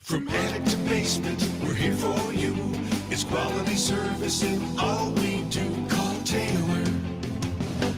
From attic to basement, we're here for you. It's quality service in all we do. Call Taylor.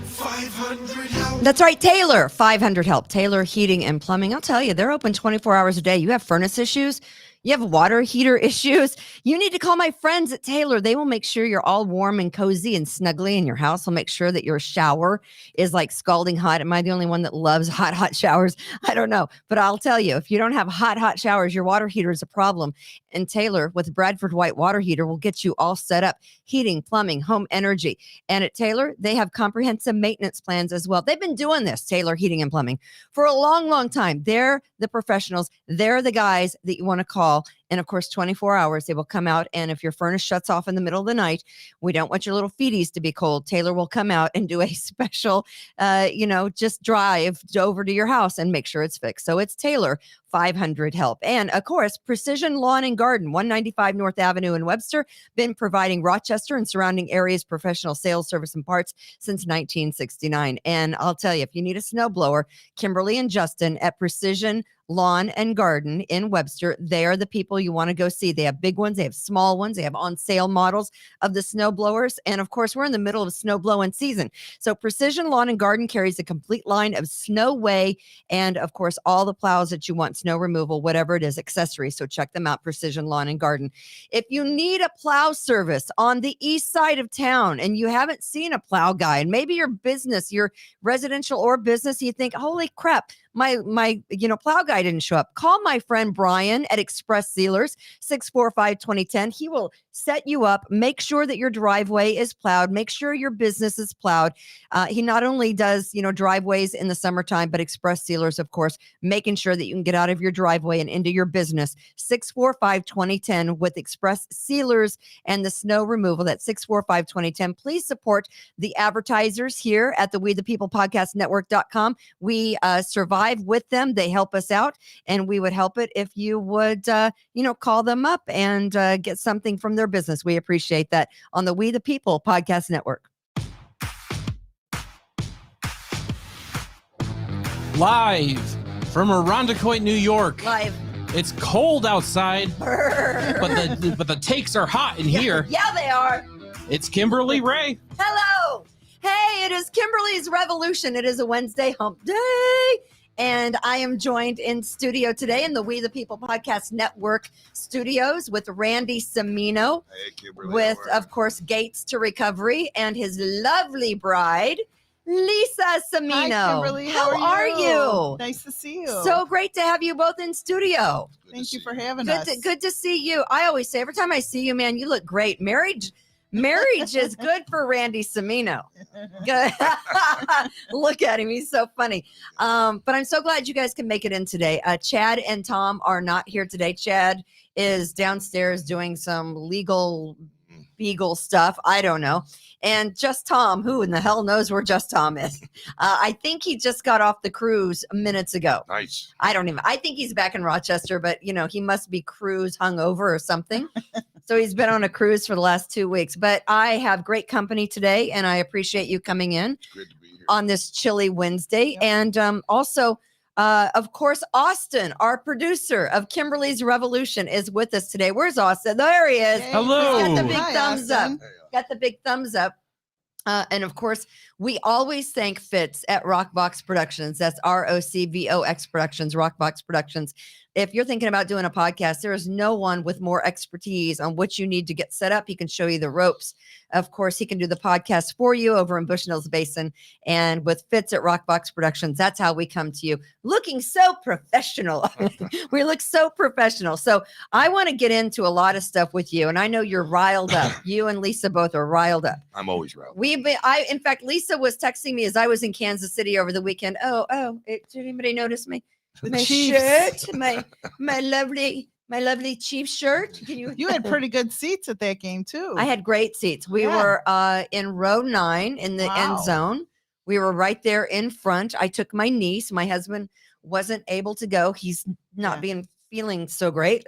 500 help. That's right, Taylor. 500 help. Taylor Heating and Plumbing. I'll tell you, they're open 24 hours a day. You have furnace issues. You have water heater issues. You need to call my friends at Taylor. They will make sure you're all warm and cozy and snuggly in your house. They'll make sure that your shower is like scalding hot. Am I the only one that loves hot showers? I don't know. But I'll tell you, if you don't have hot showers, your water heater is a problem. And Taylor with Bradford White Water Heater will get you all set up. Heating, plumbing, home energy. And at Taylor, they have comprehensive maintenance plans as well. They've been doing this, Taylor Heating and Plumbing, for a long time. They're the professionals. They're the guys that you want to call. And of course, 24 hours, they will come out. And if your furnace shuts off in the middle of the night, we don't want your little feeties to be cold. Taylor will come out and do a special, just drive over to your house and make sure it's fixed. So it's Taylor 500 help. And of course, Precision Lawn and Garden, 195 North Avenue in Webster, been providing Rochester and surrounding areas professional sales, service, and parts since 1969. And I'll tell you, if you need a snowblower, Kimberly and Justin at Precision Lawn and Garden in Webster, they are the people you want to go see. They have big ones, they have small ones, they have on sale models of the snow blowers. And of course, we're in the middle of snow blowing season. So Precision Lawn and Garden carries a complete line of Snowway and of course, all the plows that you want, snow removal, whatever it is, accessories. So check them out, Precision Lawn and Garden. If you need a plow service on the east side of town and you haven't seen a plow guy, and maybe your business, your residential or business, you think, holy crap, my plow guy didn't show up. Call my friend Brian at Express Sealers, 645-2010. He will set you up, make sure that your driveway is plowed, make sure your business is plowed. He not only does, driveways in the summertime, but Express Sealers, of course, making sure that you can get out of your driveway and into your business. 645-2010 with Express Sealers and the snow removal. That's 645-2010. Please support the advertisers here at the We the People Podcast Network.com. We survive with them. They help us out, and we would help it if you would, call them up and get something from their business. We appreciate that on the We the People Podcast Network. Live from Irondequoit, New York. Live. It's cold outside, but the takes are hot in here. Yeah, they are. It's Kimberly Ray. Hello. Hey, it is Kimberly's Revolution. It is a Wednesday hump day. And I am joined in studio today in the We the People Podcast Network studios with Randy Cimino, with, of course, Gates to Recovery, and his lovely bride, Lisa Cimino. Hi, Kimberly. How are you? Nice to see you. So great to have you both in studio. Thank you for having us. Good to see you. I always say, every time I see you, man, you look great. Marriage is good for Randy Cimino. Good. Look at him. He's so funny. But I'm so glad you guys can make it in today. Chad and Tom are not here today. Chad is downstairs doing some legal beagle stuff. I don't know. And Just Tom, who in the hell knows where Just Tom is? I think he just got off the cruise minutes ago. Nice. I think he's back in Rochester, but he must be cruise hungover or something. So he's been on a cruise for the last 2 weeks. But I have great company today, and I appreciate you coming in. It's good to be here. On this chilly Wednesday. Yep. And also, of course, Austin, our producer of Kimberly's Revolution, is with us today. Where's Austin? There he is. Hey. Hello. He's got the big Hi, thumbs Austin. up. Got the big thumbs up. And of course, we always thank Fitz at Rockbox Productions. That's ROCVOX Productions, Rockbox Productions. If you're thinking about doing a podcast, there is no one with more expertise on what you need to get set up. He can show you the ropes. Of course, he can do the podcast for you over in Bushnell's Basin. And with Fitz at Rockbox Productions, that's how we come to you, looking so professional. We look so professional. So I want to get into a lot of stuff with you. And I know you're riled up. You and Lisa both are riled up. I'm always riled. In fact, Lisa was texting me as I was in Kansas City over the weekend. Did anybody notice me? My shirt, my lovely Chiefs shirt. You had pretty good seats at that game too. I had great seats. We were in row 9 in the end zone. We were right there in front. I took my niece. My husband wasn't able to go. He's not feeling so great.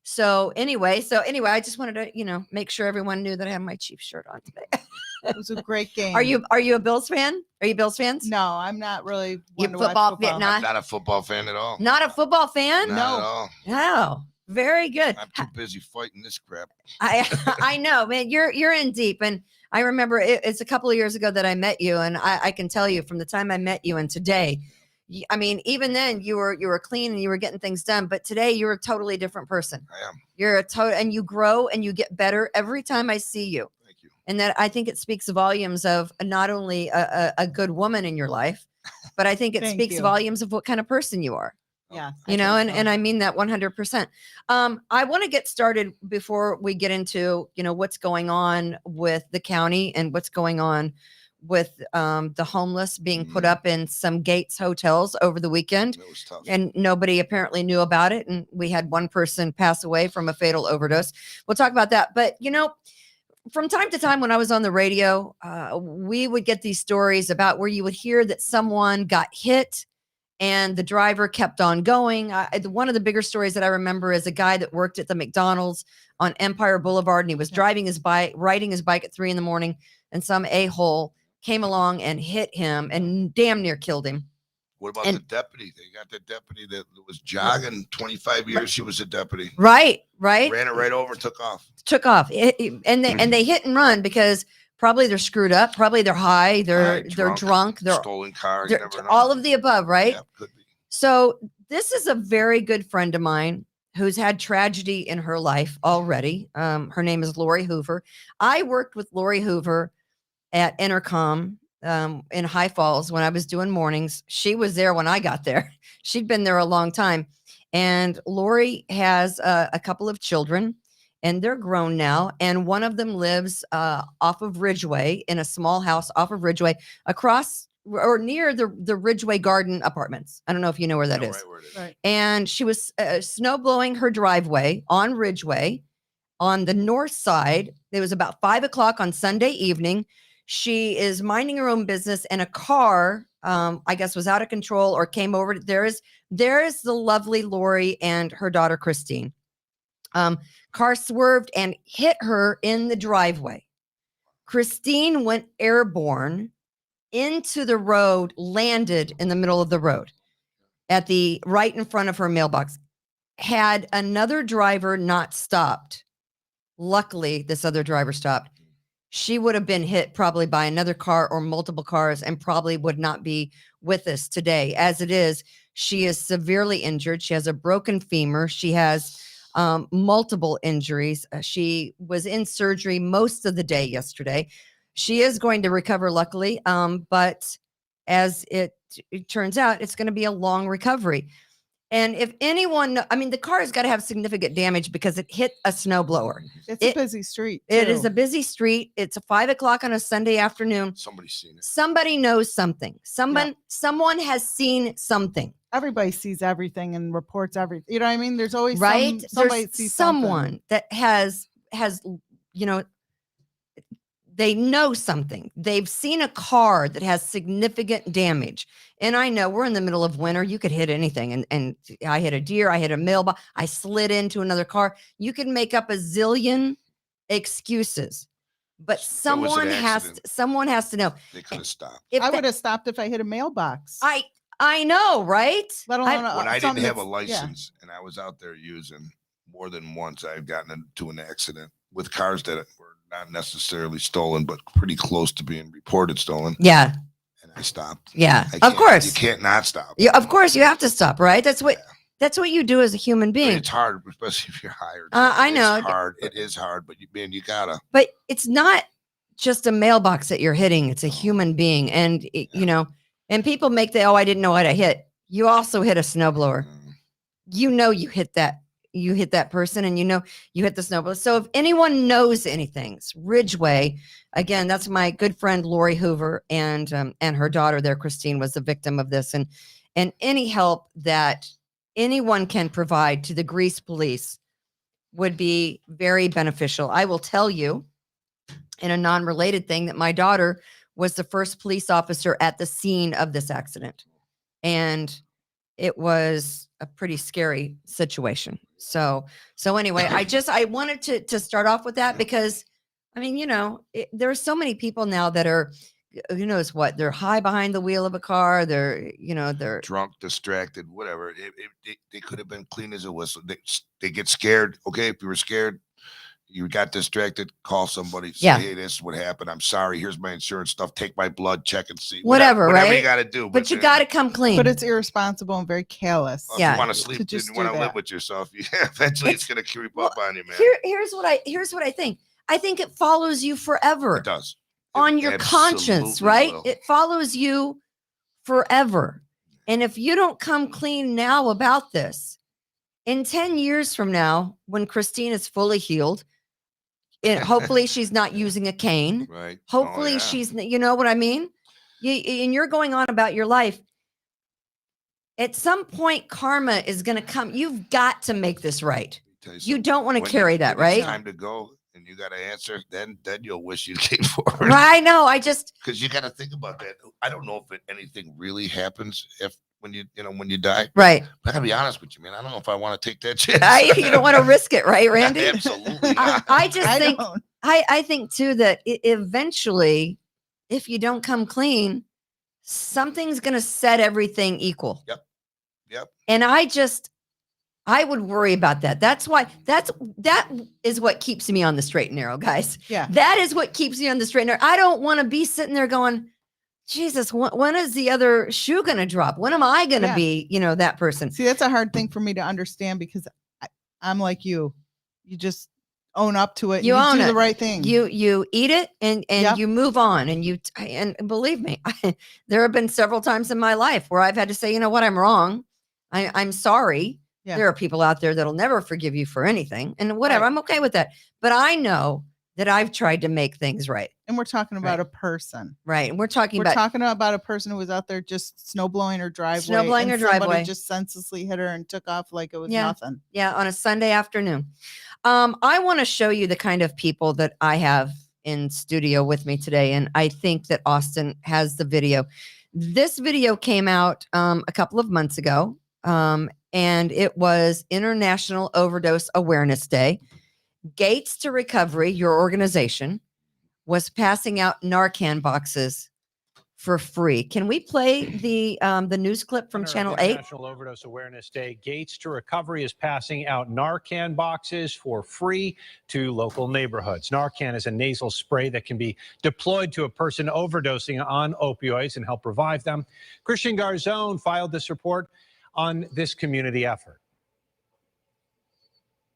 So anyway, I just wanted to, make sure everyone knew that I had my Chiefs shirt on today. It was a great game. Are you a Bills fan? Are you Bills fans? No, I'm not really. You one to watch football football. not I'm not a football fan at all. Not a football fan? Not at all. No. Very good. I'm too busy fighting this crap. I know, man. You're in deep, and I remember it's a couple of years ago that I met you, and I can tell you from the time I met you and today, I mean, even then you were clean and you were getting things done, but today you're a totally different person. I am. You're a total, and you grow and you get better every time I see you. Thank you. And that I think it speaks volumes of not only a good woman in your life, but I think it Thank speaks you. volumes of what kind of person you are. Yeah. You know, and I mean that 100%. I want to get started before we get into, you know, what's going on with the county and what's going on with the homeless being put up in some Gates hotels over the weekend. It was tough. And nobody apparently knew about it. And we had one person pass away from a fatal overdose. We'll talk about that. But, you know, from time to time when I was on the radio, we would get these stories about where you would hear that someone got hit and the driver kept on going. One of the bigger stories that I remember is a guy that worked at the McDonald's on Empire Boulevard, and he was riding his bike at 3 a.m, and some a-hole came along and hit him and damn near killed him. What about the deputy? They got the deputy that was jogging 25 years. She was a deputy. Right. Ran it right over, took off. And they hit and run because probably they're screwed up. Probably they're high. They're drunk. They're stolen car. You never know. all of the above, right? Yeah, could be. So this is a very good friend of mine who's had tragedy in her life already. Her name is Lori Hoover. I worked with Lori Hoover at Intercom in High Falls when I was doing mornings. She was there when I got there. She'd been there a long time. And Lori has a couple of children, and they're grown now. And one of them lives off of Ridgeway in a small house off of Ridgeway across or near the Ridgeway Garden Apartments. I don't know if you know where that is. Right where it is. Right. And she was snow blowing her driveway on Ridgeway on the north side. It was about 5 o'clock on Sunday evening. She is minding her own business, and a car, I guess, was out of control or came over. There is the lovely Lori and her daughter, Christine. Car swerved and hit her in the driveway. Christine went airborne into the road, landed in the middle of the road right in front of her mailbox. Had another driver not stopped, luckily this other driver stopped, she would have been hit probably by another car or multiple cars and probably would not be with us today. As it is, she is severely injured. She has a broken femur. She has multiple injuries. She was in surgery most of the day yesterday. She is going to recover, luckily, but as it turns out, it's going to be a long recovery. And if anyone, I mean, the car has got to have significant damage because it hit a snowblower. It's a busy street. It is too. a busy street. It's a 5 o'clock on a Sunday afternoon. Somebody's seen it. Somebody knows something. Someone has seen something. Everybody sees everything and reports everything. You know what I mean? There's always Right? somebody There's sees someone something. that has, you know, they know something. They've seen a car that has significant damage. And I know we're in the middle of winter. You could hit anything. And I hit a deer. I hit a mailbox. I slid into another car. You can make up a zillion excuses. But someone has to know. They could have stopped. I would have stopped if I hit a mailbox. I know, right? Let alone When I didn't have a yeah. license and I was out there using, more than once I've gotten into an accident with cars that were not necessarily stolen, but pretty close to being reported stolen. Yeah. And I stopped. Yeah. I Of can't- course. You can't not stop. Of course you have to stop, right? That's what you do as a human But being. it's hard, especially if you're hired. I know. It's hard. It is hard, but you gotta. But it's not just a mailbox that you're hitting. It's a human being. And, you know, and people make I didn't know what I hit. You also hit a snowblower. You know, you hit that person, and you know, you hit the snowblower. So if anyone knows anything, Ridgeway, again, that's my good friend, Lori Hoover, and her daughter there, Christine, was the victim of this. And any help that anyone can provide to the Grease Police would be very beneficial. I will tell you, in a non-related thing, that my daughter was the first police officer at the scene of this accident. And it was a pretty scary situation. So anyway, I wanted to start off with that because, I mean, you know, there are so many people now that are who knows what, they're high behind the wheel of a car. They're drunk, distracted, whatever. They could have been clean as a whistle. They get scared. Okay, if you were scared, you got distracted, call somebody, say, Yeah. hey, this is what happened. I'm sorry. Here's my insurance stuff. Take my blood, check and see. Whatever, whatever right? you got to do. but you got to come clean. But it's irresponsible and very careless. If Yeah. you want to sleep, just you want do to live that. with yourself. Eventually, it's going to creep up on you, man. Here's what I think. I think it follows you forever. It does. On It your conscience, absolutely right? will. It follows you forever. And if you don't come clean now about this, in 10 years from now, when Christine is fully healed, hopefully she's not using a cane. Right. Hopefully Oh, yeah. she's, you know what I mean? And you're going on about your life. At some point, karma is going to come. You've got to make this right. Tell You something. don't want to When carry that, when it's right? time to go and you got to answer, then you'll wish you came forward. Right. I know. I just, Because you got to think about that. I don't know if anything really happens when you die. right. But I gotta be honest with you, man. I don't know if I want to take that chance. You don't want to risk it, right, Randy? Absolutely I, not. I just I think, don't. I think too, that eventually, if you don't come clean, something's going to set everything equal. Yep. And I would worry about that. That is what keeps me on the straight and narrow, guys. Yeah. That is what keeps me on the straight and narrow. I don't want to be sitting there going, Jesus, when is the other shoe going to drop? When am I going to Yeah. be, that person? See, that's a hard thing for me to understand because I'm like you. You just own up to it. You and own do it. the right thing. You eat it and Yep. you move on, and believe me, there have been several times in my life where I've had to say, you know what, I'm wrong. I'm sorry. Yeah. There are people out there that'll never forgive you for anything, and whatever. Right. I'm okay with that. But I know that I've tried to make things right. And we're talking about Right. a person. Right. And we're talking We're about talking about a person who was out there just snow blowing her driveway. Snow blowing and her somebody driveway. just senselessly hit her and took off like it was Yeah. nothing. Yeah, on a Sunday afternoon. I want to show you the kind of people that I have in studio with me today, and I think that Austin has the video. This video came out a couple of months ago, and it was International Overdose Awareness Day. Gates to Recovery, your organization, was passing out Narcan boxes for free. Can we play the news clip from Honor of Channel 8? International Overdose Awareness Day, Gates to Recovery is passing out Narcan boxes for free to local neighborhoods. Narcan is a nasal spray that can be deployed to a person overdosing on opioids and help revive them. Christian Garzone filed this report on this community effort.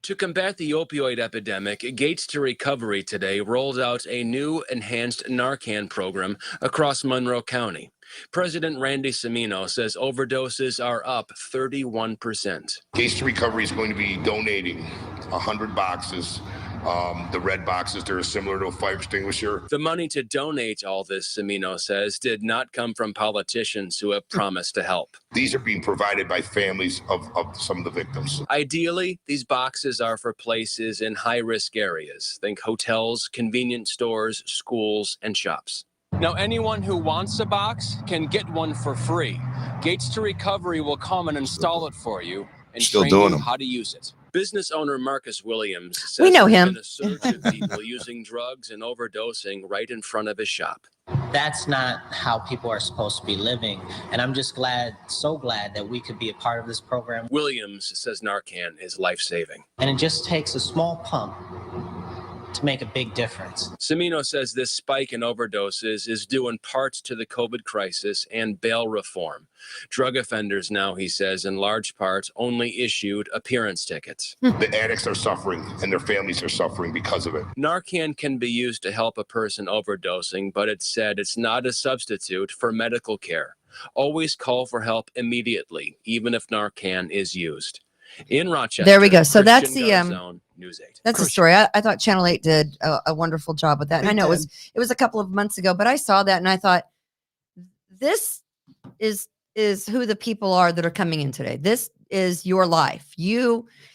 To combat the opioid epidemic, Gates to Recovery today rolled out a new enhanced Narcan program across Monroe County. President Randy Cimino says overdoses are up 31%. Gates to Recovery is going to be donating 100 boxes. The red boxes, they're similar to a fire extinguisher. The money to donate all this, Cimino says, did not come from politicians who have promised to help. These are being provided by families of some of the victims. Ideally, these boxes are for places in high-risk areas. Think hotels, convenience stores, schools, and shops. Now, anyone who wants a box can get one for free. Gates to Recovery will come and install it for you and Still train doing you them. how to use it. Business owner Marcus Williams says We know there's him. been a surge of people using drugs and overdosing right in front of his shop. That's not how people are supposed to be living. And I'm just so glad that we could be a part of this program. Williams says Narcan is life-saving. And it just takes a small pump to make a big difference. Cimino says this spike in overdoses is due in part to the COVID crisis and bail reform. Drug offenders now, he says, in large part only issued appearance tickets. The addicts are suffering and their families are suffering because of it. Narcan can be used to help a person overdosing, but it said it's not a substitute for medical care. Always call for help immediately, even if Narcan is used. In Rochester, There we go. So that's Christian the Garzone, News 8. that's the story. I thought Channel 8 did a wonderful job with that. And They I know did. it was a couple of months ago, but I saw that and I thought, this is who the people are that are coming in today. This is your life.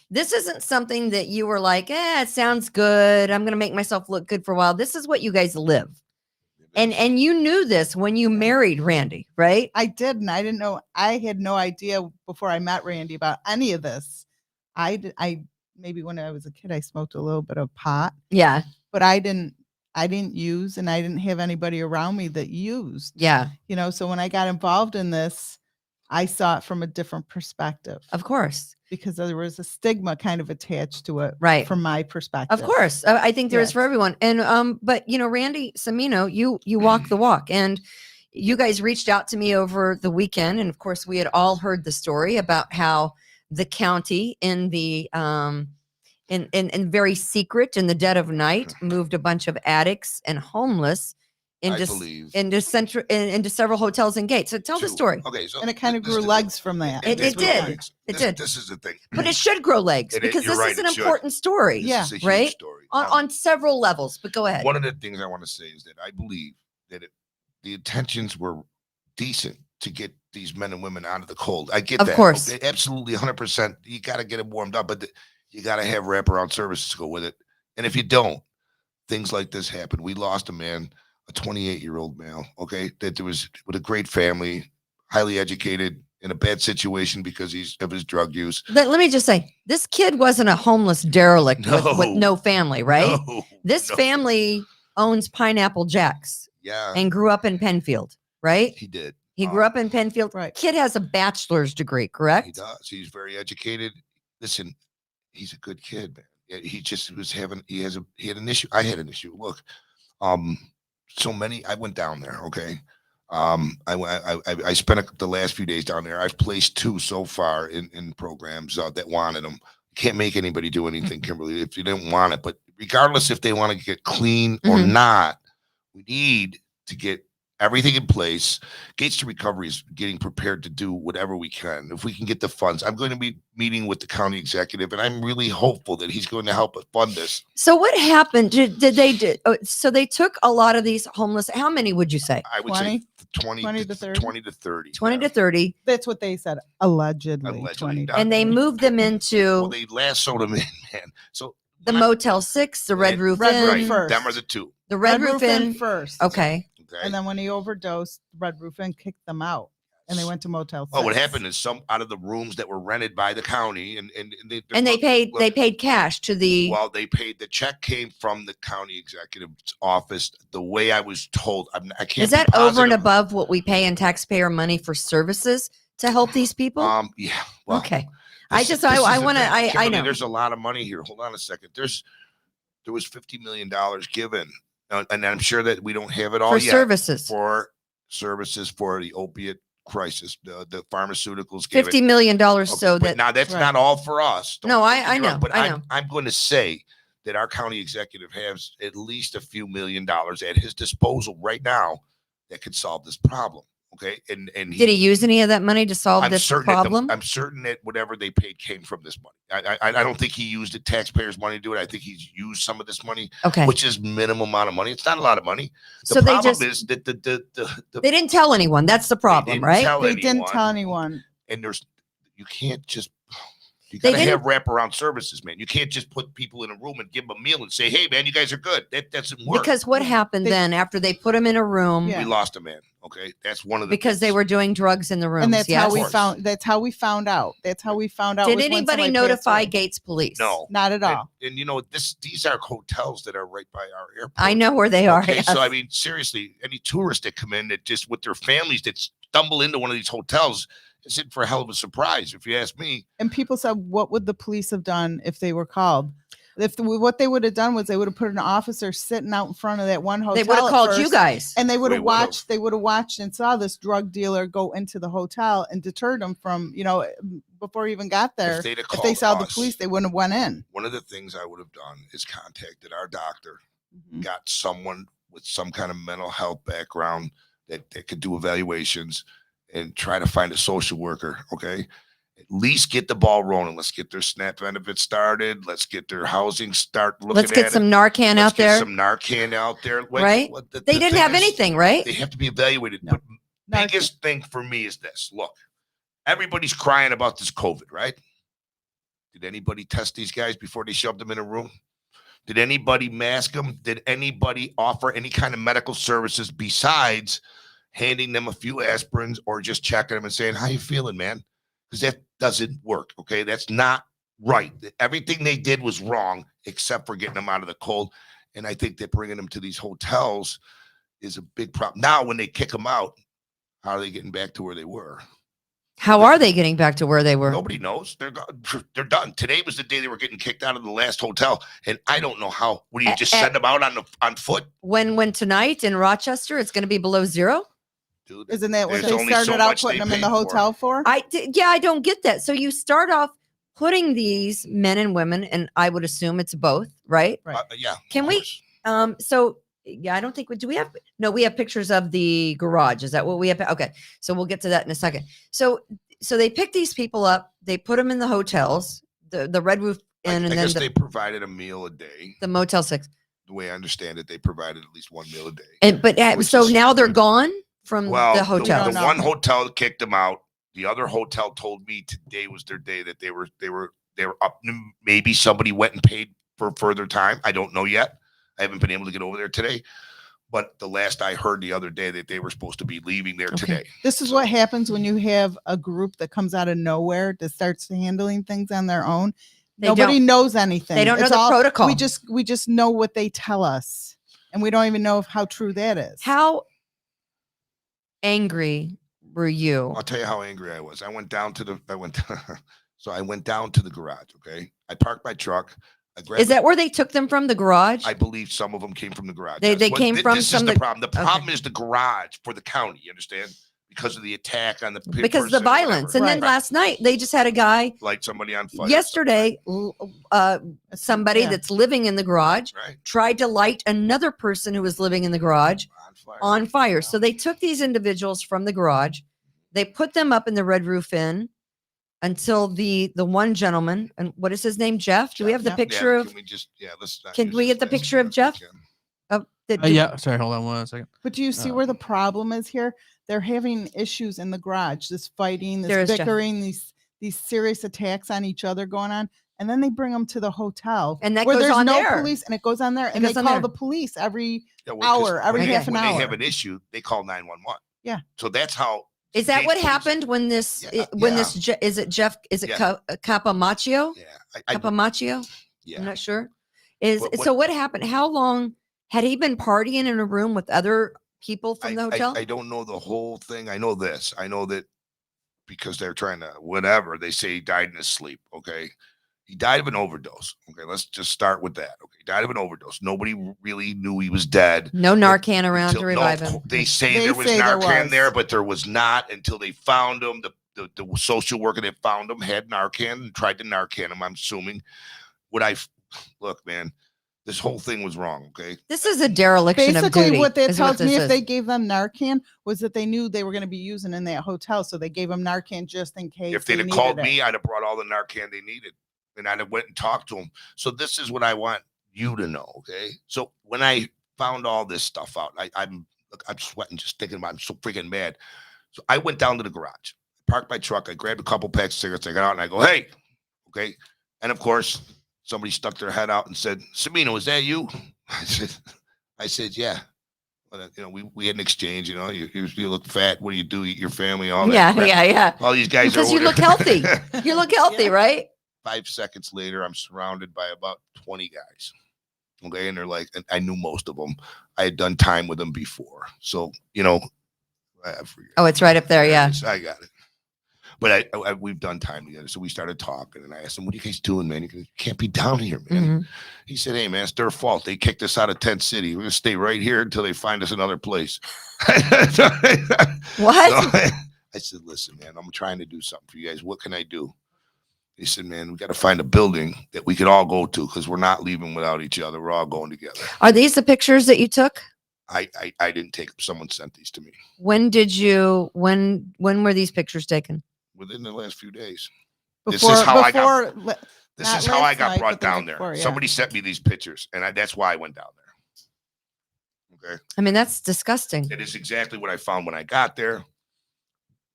This isn't something that you were like, it sounds good. I'm going to make myself look good for a while. This is what you guys live. And you knew this when you married Randy, right? I did, and I didn't know. I had no idea before I met Randy about any of this. I maybe when I was a kid, I smoked a little bit of pot, Yeah. but I I didn't use, and I didn't have anybody around me that used. Yeah, So when I got involved in this, I saw it from a different perspective of course. because there was a stigma kind of attached to it, Right. from my perspective. Of course. I think there is for Yes. everyone. And but Randy Samino, you walk the walk, and you guys reached out to me over the weekend, and of course we had all heard the story about how the county in the in very secret in the dead of night moved a bunch of addicts and homeless believe. into several hotels and gates. So tell the Two. story. Okay, so And it kind of this grew is the legs thing. from that. It This did. is- It this- did. This is the thing. But it should grow legs It- because you're this right, is an it should. important story. This Yeah. is a huge right? story. On several levels. But go ahead. One of the things I want to say is that I believe that the intentions were decent to get these men and women out of the cold. I get Of that. course. Okay, absolutely, 100%. You got to get them warmed up, but you got to have wraparound services to go with it. And if you don't, things like this happen. We lost a man, a 28-year-old male, okay, that was with a great family, highly educated, in a bad situation because of his drug use. Let me just say, this kid wasn't a homeless derelict with No. no family, right? No, This no. family owns Pineapple Jacks Yeah, and grew up in Penfield, right? he did. He grew up in Penfield. Right. Kid has a bachelor's degree, He correct? does. He's very educated. Listen, he's a good kid, man. Yeah, he just was having. He had an issue. I had an issue. Look, so many. I went down there. Okay, I spent the last few days down there. I've placed 2 so far in programs that wanted them. Can't make anybody do anything, Kimberly, if you didn't want it. But regardless if they want to get clean or Mhm. not, we need to get everything in place. Gates to Recovery is getting prepared to do whatever we can. If we can get the funds, I'm going to be meeting with the county executive, and I'm really hopeful that he's going to help us fund this. So what happened? Did they do? So they took a lot of these homeless. How many would you say? I would 20? say 20 to 30? 20 to 30. 20 yeah. to 30. That's what they said. Allegedly. Allegedly. 20 to And they 30. moved them Well, into they lassoed him in, man. So the Motel 6, the Red Roof Red Roof Inn, right, first. them are the 2. the Red Roof Inn. first. Okay. Okay. And then when he overdosed, Red Roof Inn kicked them out, and they went to Motel 6. Oh, what happened is some out of the rooms that were rented by the county, and And they paid cash to the. Well, they paid. The check came from the county executive's office. The way I was told, I can't. Is that be over and positive. above what we pay in taxpayer money for services to help these people? Yeah. Well, Okay. this- this is I the want to, thing. I Kimberly, know. there's a lot of money here. Hold on a second. There was $50 million given, and I'm sure that we don't have it all For yet services. for services for the opiate crisis. The pharmaceuticals gave $50 it. million Okay, so but that. now that's Right. not all for us. No, Don't I get me wrong, know, but I know. I'm going to say that our county executive has at least a few $1 million at his disposal right now that could solve this problem. Okay, and Did he use any of that money to solve this problem? I'm certain that whatever they paid came from this money. I don't think he used the taxpayers' money to do it. I think he's used some of this money, Okay. which is minimum amount of money. It's not a lot of money. The So they problem just, is that they didn't tell anyone. That's the problem, didn't right? tell They didn't anyone. tell anyone. And you can't just. You They gotta have didn't- wraparound services, man. You can't just put people in a room and give them a meal and say, "Hey, man, you guys are good." That doesn't work. Because what happened They- then after they put them in a room Yeah. we lost a man. Okay, that's one of the because they things. were doing drugs in the rooms? And that's yes? how we Of course. found. That's how we found out. That's how we found out. Did was when anybody somebody passed notify away. Gates Police? No, Not at all. and these are hotels that are right by our airport. I know where they are. Okay, yes. so I mean, seriously, any tourists that come in that just with their families that stumble into one of these hotels is in for a hell of a surprise, if you ask me. And people said, "What would the police have done if they were called? What they would have done was they would have put an officer sitting out in front of that one hotel. They would have at called you first, guys. and they would We have would've. watched. They would have watched and saw this drug dealer go into the hotel and deterred them from, before he even got there. If they'd have If they called saw the us, police, they wouldn't have went in. one of the things I would have done is contacted our doctor, Mhm. got someone with some kind of mental health background that could do evaluations and try to find a social worker. Okay. At least get the ball rolling. Let's get their SNAP benefits started. Let's get their housing looking Let's get at some it. Narcan Let's out get there. some Narcan out there. Right? The They didn't thing have is, anything, right? They have to be evaluated. No. But biggest thing for me is this. Look, everybody's crying about this COVID, right? Did anybody test these guys before they shoved them in a room? Did anybody mask them? Did anybody offer any kind of medical services besides handing them a few aspirins or just checking them and saying, "How you feeling, man?" Because that doesn't work. Okay, that's not right. Everything they did was wrong except for getting them out of the cold. And I think that bringing them to these hotels is a big problem. Now, when they kick them out, how are they getting back to where they were? How are they getting back to where they were? Nobody knows. They're done. Today was the day they were getting kicked out of the last hotel, and I don't know how. What do you just send them out on foot? When tonight in Rochester it's going to be below zero? Dude, Isn't that what there's they only started so out much putting they them in pay the for. hotel for? I don't get that. So you start off putting these men and women, and I would assume it's both, right? Right. Yeah. Can of we? course. So yeah, I don't think we have. No, we have pictures of the garage. Is that what we have? Okay, so we'll get to that in a second. So they pick these people up, they put them in the hotels, the Red Roof Inn, I and guess then they provided a meal a day. the Motel 6. The way I understand it, they provided at least one meal a day. And Which so is- now they're gone from Well, the hotel. the don't one know. hotel kicked them out. The other hotel told me today was their day that they were up. Maybe somebody went and paid for further time. I don't know yet. I haven't been able to get over there today. But the last I heard the other day that they were supposed to be leaving there today. This is what happens when you have a group that comes out of nowhere that starts handling things on their own. They Nobody don't- knows anything. They don't know It's the protocol. We just know what they tell us, and we don't even know how true that is. How angry were you? I'll tell you how angry I was. I went down to the garage. Okay. I parked my truck. I grabbed Is that where they took them from, the garage? I believe some of them came from the garage. They came from this some is the of the- problem. The problem is the garage for the county. You understand? Because of the attack on the because of the person or violence. whatever. And then Right. last night they just had a guy Light somebody on fire. yesterday, somebody Yeah. that's living in the garage Right. tried to light another person who was living in the garage On fire. on fire. So they took these individuals from the garage, they put them up in the Red Roof Inn until the one gentleman, and what is his name? Jeff? Do we have the Yeah. picture Yeah, of Can we just let's not Can use we his get the last picture name of if we Jeff? can. Yeah. Sorry. Hold on 1 second. But do you see where the problem is here? They're having issues in the garage, this fighting, There this is, Jeff. bickering, these serious attacks on each other going on. And then they bring them to the hotel And that where goes there's on no there. police, and it goes on there, and goes they on call there. the police every Yeah, well, 'cause hour, every when they- half an when hour. they have an issue, they call 911. Yeah. So that's how. Is that State what police- happened when this Yeah, is it Jeff, is it Yeah. Capamaccio? Yeah. Capamaccio? Yeah. I'm not sure. Is But so what happened? How long had he been partying in a room with other people from the hotel? I don't know the whole thing. I know this. I know that because they're trying to whatever they say he died in his sleep. Okay, he died of an overdose. Okay, let's just start with that. Okay, he died of an overdose. Nobody really knew he was dead. No Narcan around until- to revive no, him. They say They there was say there Narcan was. there, but there was not until they found him. The social worker that found him had Narcan and tried to Narcan him. I'm assuming. Look, man, this whole thing was wrong. Okay. This is a dereliction of Basically, duty. what that is tells me, this if is. they gave them Narcan, was that they knew they were going to be using in that hotel, so they gave them Narcan just in case. If they'd they have called needed it. me, I'd have brought all the Narcan they needed, and I'd have went and talked to them. So this is what I want you to know, okay? So when I found all this stuff out, I'm sweating just thinking about it. I'm so freaking mad. So I went down to the garage, parked my truck, I grabbed a couple packs of cigarettes, I got out, and I go, hey, okay? And of course, somebody stuck their head out and said, Semino, is that you? I said, yeah. Well, we had an exchange, you look fat. What do you do? Eat your family, all that. Yeah, crap. yeah. All these guys Because are you over look there. healthy. You look healthy, Yeah. right? 5 seconds later, I'm surrounded by about 20 guys. Okay. And they're like, and I knew most of them. I had done time with them before. So, I forget. Oh, it's right up there. Yeah. I got it. But we've done time together. So we started talking and I asked him, what are you guys doing, man? You can't be down here, man. Mhm. He said, hey, man, it's their fault. They kicked us out of Tent City. We're going to stay right here until they find us another place. What? So I said, listen, man, I'm trying to do something for you guys. What can I do? He said, man, we got to find a building that we could all go to because we're not leaving without each other. We're all going together. Are these the pictures that you took? I didn't take them. Someone sent these to me When were these pictures taken? within the last few days. Before, This is how I before, got. le- This not is how I last got night, brought but the down night there. before, yeah. Somebody sent me these pictures, and that's why I went down there. Okay, I mean, that's disgusting. it is exactly what I found when I got there.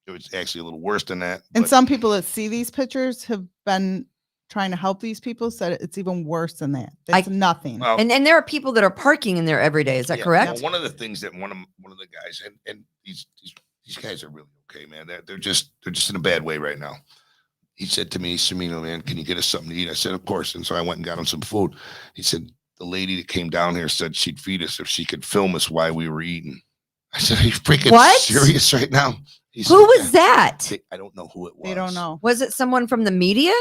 It was actually a little worse than that. and but some people that see these pictures have been trying to help these people, said it's even worse than that. It's nothing. well, And there are people that are parking in there every day. Is that yeah, correct? well, one of the things that one of the guys and these guys are really okay, man. They're just in a bad way right now. He said to me, Semino, man, can you get us something to eat? I said, of course. And so I went and got him some food. He said, the lady that came down here said she'd feed us if she could film us while we were eating. I said, are you freaking What? serious right now? He Who said, was that? I don't know who it was. They don't know. Was it someone from the media?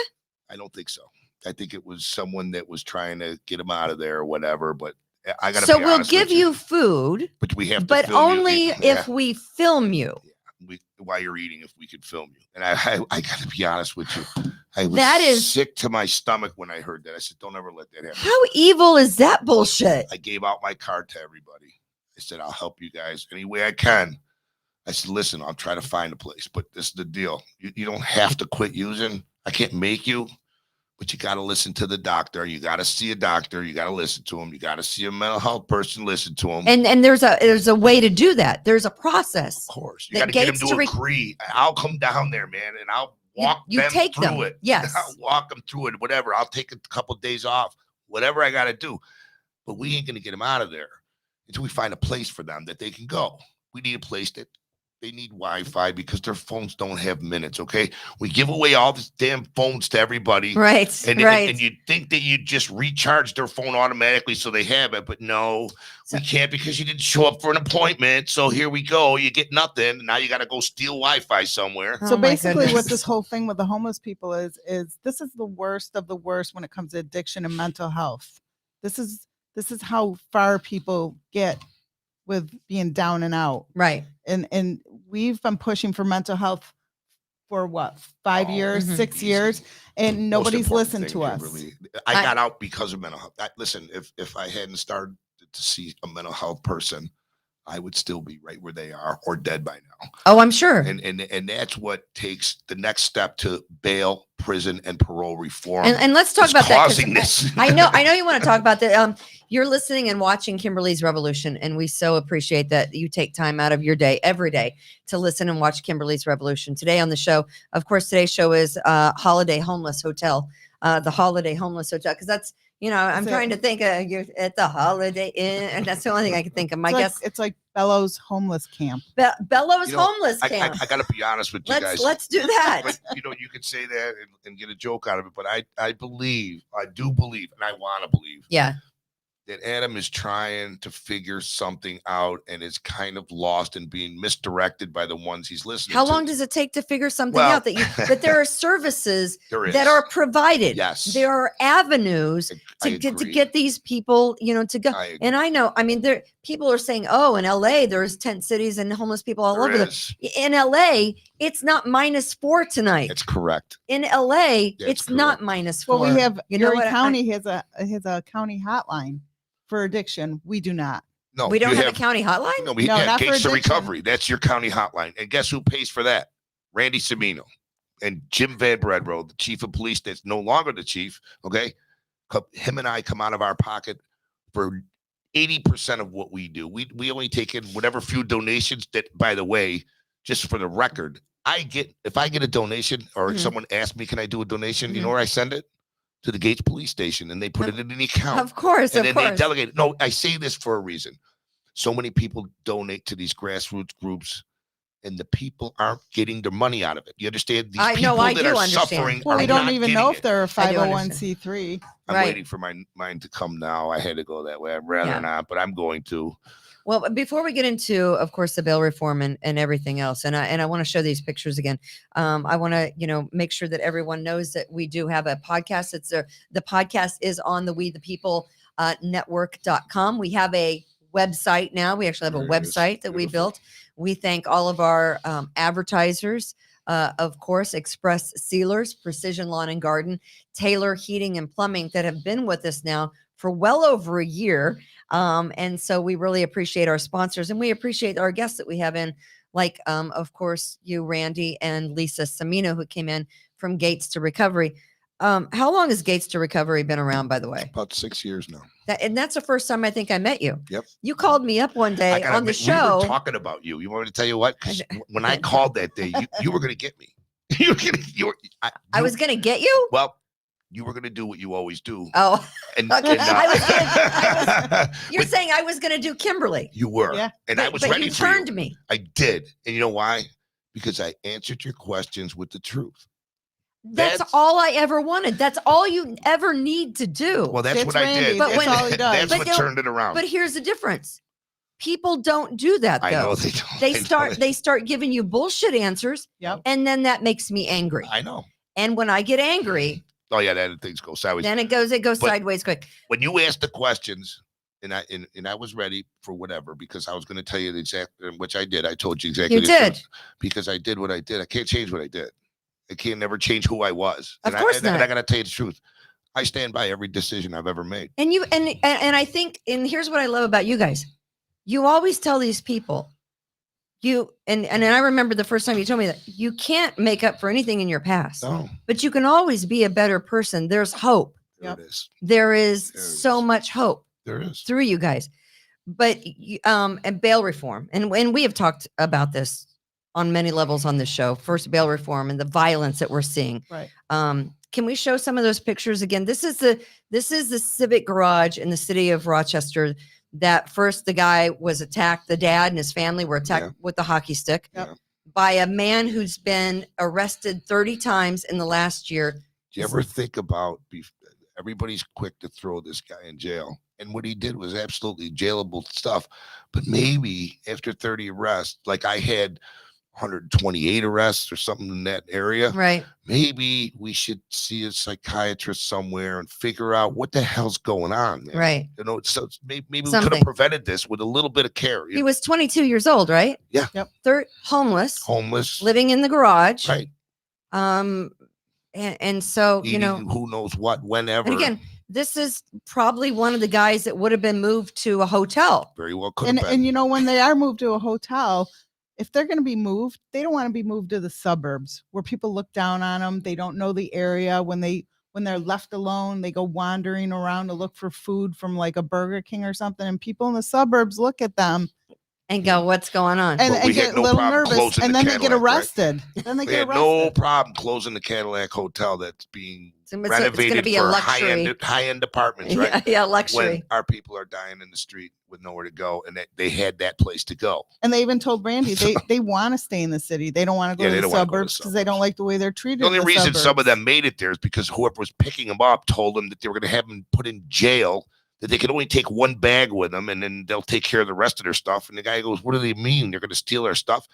I don't think so. I think it was someone that was trying to get him out of there or whatever. But I got to. So be we'll honest give with you food, but we have to. but film only you. if we film you. While you're eating, if we could film you. And I got to be honest with you. I was That is- sick to my stomach when I heard that. I said, don't ever let that happen. How evil is that bullshit? I gave out my card to everybody. I said, I'll help you guys any way I can. I said, listen, I'll try to find a place, but this is the deal. You don't have to quit using. I can't make you, but you got to listen to the doctor. You got to see a doctor. You got to listen to him. You got to see a mental health person, listen to him. And there's a way to do that. There's a process. Of course. You that got to get him Gates to to re- agree. I'll come down there, man, and I'll walk You them take through them. it. Yes. I'll walk them through it, whatever. I'll take a couple of days off, whatever I got to do. But we ain't going to get them out of there until we find a place for them that they can go. We need a place that they need Wi-Fi because their phones don't have minutes, okay? We give away all these damn phones to everybody. Right. And right. you think that you just recharge their phone automatically so they have it, but no, we can't because you didn't show up for an appointment. So here we go. You get nothing. Now you got to go steal Wi-Fi somewhere. Oh So my basically goodness. what this whole thing with the homeless people is this is the worst of the worst when it comes to addiction and mental health. This is how far people get with being down and out. Right. And we've been pushing for mental health for what, 5 years, Mhm. 6 years, and Most nobody's important listened thing, to us. Kimberly, I got out because of mental health. Listen, if I hadn't started to see a mental health person, I would still be right where they are or dead by now. Oh, I'm sure. And that's what takes the next step to bail, prison, and parole reform. And let's talk is about that. 'Cause causing this. I know you want to talk about that. You're listening and watching Kimberly's Revolution, and we so appreciate that you take time out of your day every day to listen and watch Kimberly's Revolution. Today on the show, of course, today's show is Holiday Homeless Hotel, the Holiday Homeless Hotel, because that's, I'm trying to think of you're at the Holiday Inn, and that's the only thing I can think of. My guess, It's like Bellows homeless camp. Bellows Homeless Camp. I got to be honest with you guys. Let's do that. But, you could say that and get a joke out of it, but I do believe, and I want to believe, Yeah. that Adam is trying to figure something out and is kind of lost and being misdirected by the ones he's listening How to. long does it take to figure something Well, out that there are services There is. that are provided? Yes. There are avenues I to agree. get these people, to go. I agree. And I know, there people are saying, oh, in LA, there's tent cities and homeless people all There over is. in LA, it's not -4 tonight. That's correct. In LA, That's it's not correct. -4. Well, we have Erie what? County has a county hotline for addiction. We do not. No, We don't you have a county hotline? No, No, not for Gates to addiction. Recovery. That's your county hotline. And guess who pays for that? Randy Semino and Jim Van Bredro, the chief of police that's no longer the chief, okay? Him and I come out of our pocket for 80% of what we do. We only take in whatever few donations that, by the way, just for the record, if I get a donation or Mhm. someone asks me, can I do a donation? You Mhm. know where I send it? To the Gates police station, and they put it in an account. Of course, And of then course. they delegate. No, I say this for a reason. So many people donate to these grassroots groups, and the people aren't getting their money out of it. You understand? These I people know, I that do are understand. suffering Well, are we don't not even know getting if they're a I do 501c3. I'm Right. waiting for mine to come now. I had to go that way. I'd rather Yeah. not, but I'm going to. Well, before we get into, of course, the bail reform and everything else, and I want to show these pictures again. I want to, make sure that everyone knows that we do have a podcast. The podcast is on the We the People network.com. We have a website now. We actually have a There it is. website that we Beautiful. built. We thank all of our advertisers. Of course, Express Sealers, Precision Lawn and Garden, Taylor Heating and Plumbing that have been with us now for well over a year. And so we really appreciate our sponsors, and we appreciate our guests that we have in, like, of course, you, Randy, and Lisa Semino, who came in from Gates to Recovery. How long has Gates to Recovery been around, by the way? About 6 years now. And that's the first time I think I met you. Yep. You called me up one day gotta on the admit, we show. were talking about you. You want me to tell you what? 'Cause when I called that day, you were going to get me. I was going to get you? Well, you were going to do what you always do. Oh, And, okay. and, You're but saying I was going to do Kimberly. you were. Yeah. And I was but ready you for turned you. me. I did. And you know why? Because I answered your questions with the truth. That's all I ever wanted. That's all you ever need to do. Well, that's what I Randy. did. But And when- all he does. that's But what don't- turned it around. But here's the difference. People don't do that though. I know they don't. They I know start it. they start giving you bullshit answers. Yep. And then that makes me angry. I know. And when I get angry, Oh yeah, that things go sideways. then it goes But- sideways quick. When you asked the questions, and I was ready for whatever, because I was going to tell you the exact, which I did. I told you exactly. You the did. truth, because I did what I did. I can't change what I did. I can't never change who I was. Of and course and not. I got to tell you the truth. I stand by every decision I've ever made. And you and I think, and here's what I love about you guys. You always tell these people, and I remember the first time you told me that you can't make up for anything in your past, No, but you can always be a better person. There's hope. there Yep. it is. There is There it so is. much hope There is. through you guys. But and bail reform, and we have talked about this on many levels on this show. First, bail reform and the violence that we're seeing. Right. Can we show some of those pictures again? This is the Civic Garage in the city of Rochester. That first, the guy was attacked. The dad and his family were attacked with a hockey stick Yep. by a man who's been arrested 30 times in the last year. Do you ever think about? Everybody's quick to throw this guy in jail, and what he did was absolutely jailable stuff. But maybe after 30 arrests, like I had 128 arrests or something in that area, Right. maybe we should see a psychiatrist somewhere and figure out what the hell's going on, man. Right. You know, so maybe we could Something. have prevented this with a little bit of care. He was 22 years old, right? Yeah. Yep. Homeless, Homeless, living in the garage. right? And so, you know, Eating who knows what, whenever. and again, this is probably one of the guys that would have been moved to a hotel. very well could And have been. you know, when they are moved to a hotel, if they're going to be moved, they don't want to be moved to the suburbs where people look down on them. They don't know the area. When they're left alone, they go wandering around to look for food from like a Burger King or something, and people in the suburbs look at them And go, what's going on? and, But we and had get no a little problem nervous, closing and the then they get Cadillac, right? arrested. Then they We get had arrested. no problem closing the Cadillac hotel that's being It's gonna renovated be a for luxury. high-end apartments, right? Yeah, yeah, luxury. When our people are dying in the street with nowhere to go, and they had that place to go. And they even told Brandy they want to stay in the city. They don't want to go Yeah, to they the don't wanna go to the suburbs because they don't suburbs. like the way they're treated. The only in reason some of suburbs. them made it there is because whoever was picking them up told them that they were going to have them put in jail, that they could only take one bag with them, and then they'll take care of the rest of their stuff. And the guy goes, "What do they mean? They're going to steal our stuff?"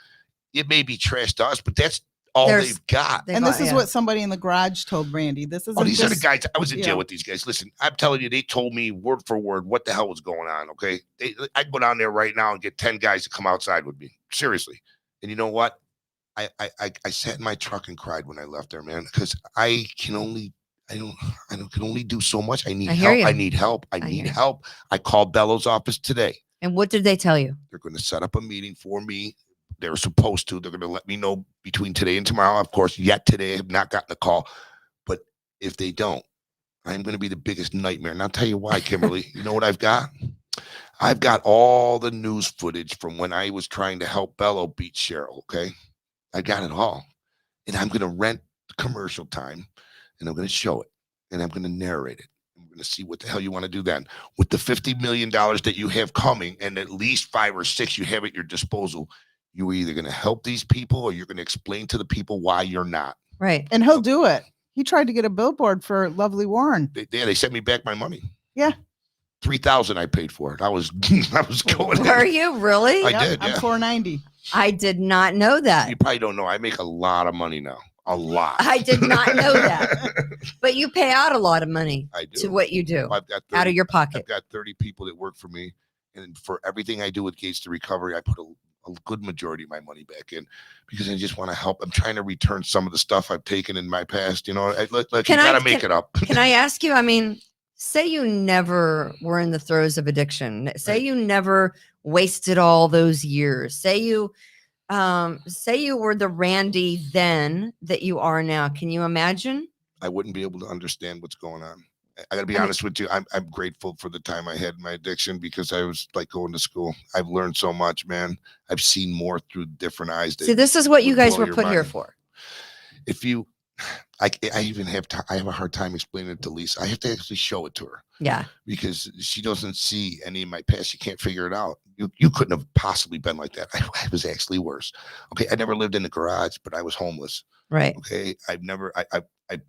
It may be trash to us, but that's all There's- they've got. They And bought- this is yeah. what somebody in the garage told Brandy. This is Oh, these are the just, guys. I was in jail yeah. with these guys. Listen, I'm telling you, they told me word for word what the hell was going on. Okay, I can go down there right now and get 10 guys to come outside with me. Seriously. And you know what? I sat in my truck and cried when I left there, man, because I can only do so much. I need I hear help. you. I need help. I I need hear you. help. I called Bellows' office today. And what did they tell you? They're going to set up a meeting for me. They're supposed to. They're going to let me know between today and tomorrow. Of course, yet today I have not gotten a call. But if they don't, I'm going to be the biggest nightmare. And I'll tell you why, Kimberly. You know what I've got? I've got all the news footage from when I was trying to help Bello beat Cheryl, okay? I got it all. And I'm going to rent commercial time, and I'm going to show it, and I'm going to narrate it. I'm going to see what the hell you want to do then. With the $50 million that you have coming, and at least 5 or 6 you have at your disposal, you are either going to help these people or you're going to explain to the people why you're not. Right. and he'll do it. He tried to get a billboard for Lovely Warren. They sent me back my money. Yeah. $3,000 I paid for it. I was going. Were you really? I did, I'm yeah. $490. I did not know that. You probably don't know. I make a lot of money now. A lot. I did not know that. But you pay out a lot of money I do. to what you do I've got 30, out of your pocket. I've got 30 people that work for me, and for everything I do with Gates to Recovery, I put a good majority of my money back in because I just want to help. I'm trying to return some of the stuff I've taken in my past. You know, you got to make it up. Can I ask you? I mean, say you never were in the throes of addiction. Say Right. you never wasted all those years. Say you were the Randy then that you are now. Can you imagine? I wouldn't be able to understand what's going on. I got to be I mean- honest with you. I'm grateful for the time I had in my addiction because I was like going to school. I've learned so much, man. I've seen more through different eyes. See, this is what you would guys blow were your put here mind. for. If you I even have I have a hard time explaining it to Lisa. I have to actually show it to her Yeah. because she doesn't see any of my past. She can't figure it out. You couldn't have possibly been like that. I was actually worse. Okay, I never lived in the garage, but I was homeless. Right. Okay, I've never.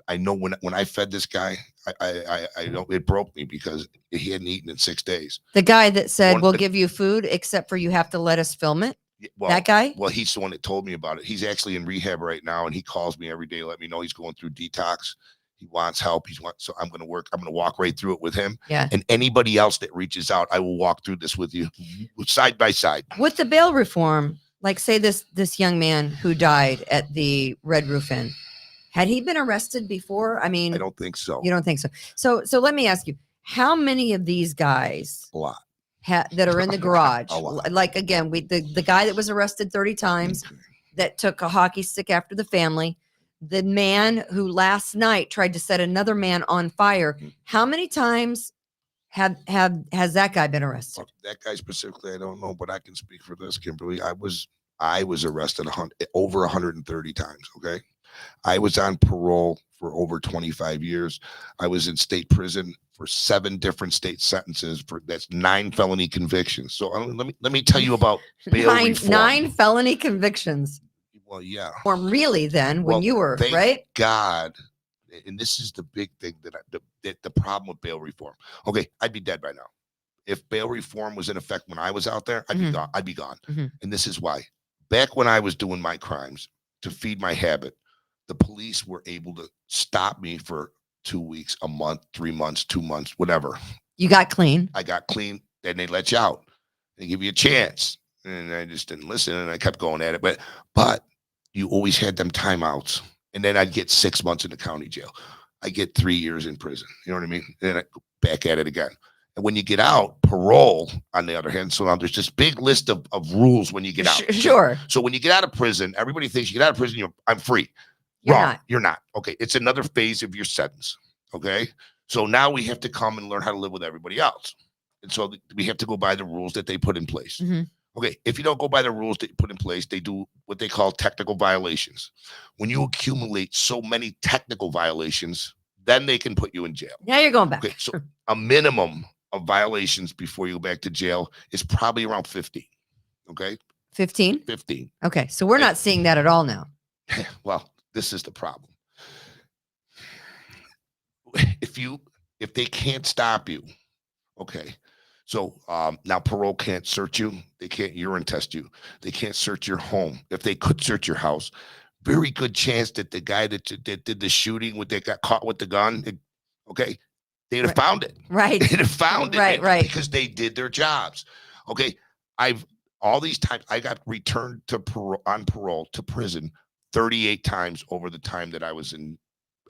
I know when I fed this guy, I know it broke me because he hadn't eaten in 6 days. The guy that said, One- we'll give you food, except for you have to let us film it. Well, That guy? Well, he's the one that told me about it. He's actually in rehab right now, and he calls me every day, let me know he's going through detox. He wants help. So I'm going to walk right through it with him. Yeah. And anybody else that reaches out, I will walk through this with you side by side. With the bail reform, like say this young man who died at the Red Roof Inn, had he been arrested before? I mean, I don't think so. You don't think so? So let me ask you, how many of these guys A lot. that are in the garage? A lot. Like again, the guy that was arrested 30 times that took a hockey stick after the family, the man who last night tried to set another man on fire. How many times has that guy been arrested? That guy specifically, I don't know, but I can speak for this, Kimberly. I was arrested over 130 times. Okay. I was on parole for over 25 years. I was in state prison for 7 different state sentences that's 9 felony convictions. So let me tell you about bail reform. 9 felony convictions. Well, yeah. Or really then when you were, thank right? God. And this is the big thing that the problem with bail reform. Okay, I'd be dead by now. If bail reform was in effect when I was out there, I'd be gone. I'd be gone. And this is why. Back when I was doing my crimes to feed my habit, the police were able to stop me for 2 weeks, a month, 3 months, 2 months, whatever. You got clean. I got clean. Then they let you out. They give you a chance. And I just didn't listen. And I kept going at it. But you always had them timeouts. And then I'd get 6 months in the county jail. I get 3 years in prison. You know what I mean? And then I go back at it again. And when you get out, parole, on the other hand, so now there's this big list of rules when you get out. Sure. So when you get out of prison, everybody thinks you get out of prison, I'm free. You're Wrong. not. You're not. Okay. It's another phase of your sentence. Okay. So now we have to come and learn how to live with everybody else. And so we have to go by the rules that they put in place. Okay. If you don't go by the rules that you put in place, they do what they call technical violations. When you accumulate so many technical violations, then they can put you in jail. Now you're going back. Okay. So a minimum of violations before you go back to jail is probably around 50. Okay. 15? 15. Okay. So we're not seeing that at all now. Well, this is the problem. If they can't stop you, okay. So now parole can't search you. They can't urine test you. They can't search your home. If they could search your house, very good chance that the guy that did the shooting, that got caught with the gun, they'd have found it. Right. They'd have found it. Right. Because they did their jobs. Okay. All these times I got returned on parole to prison 38 times over the time that I was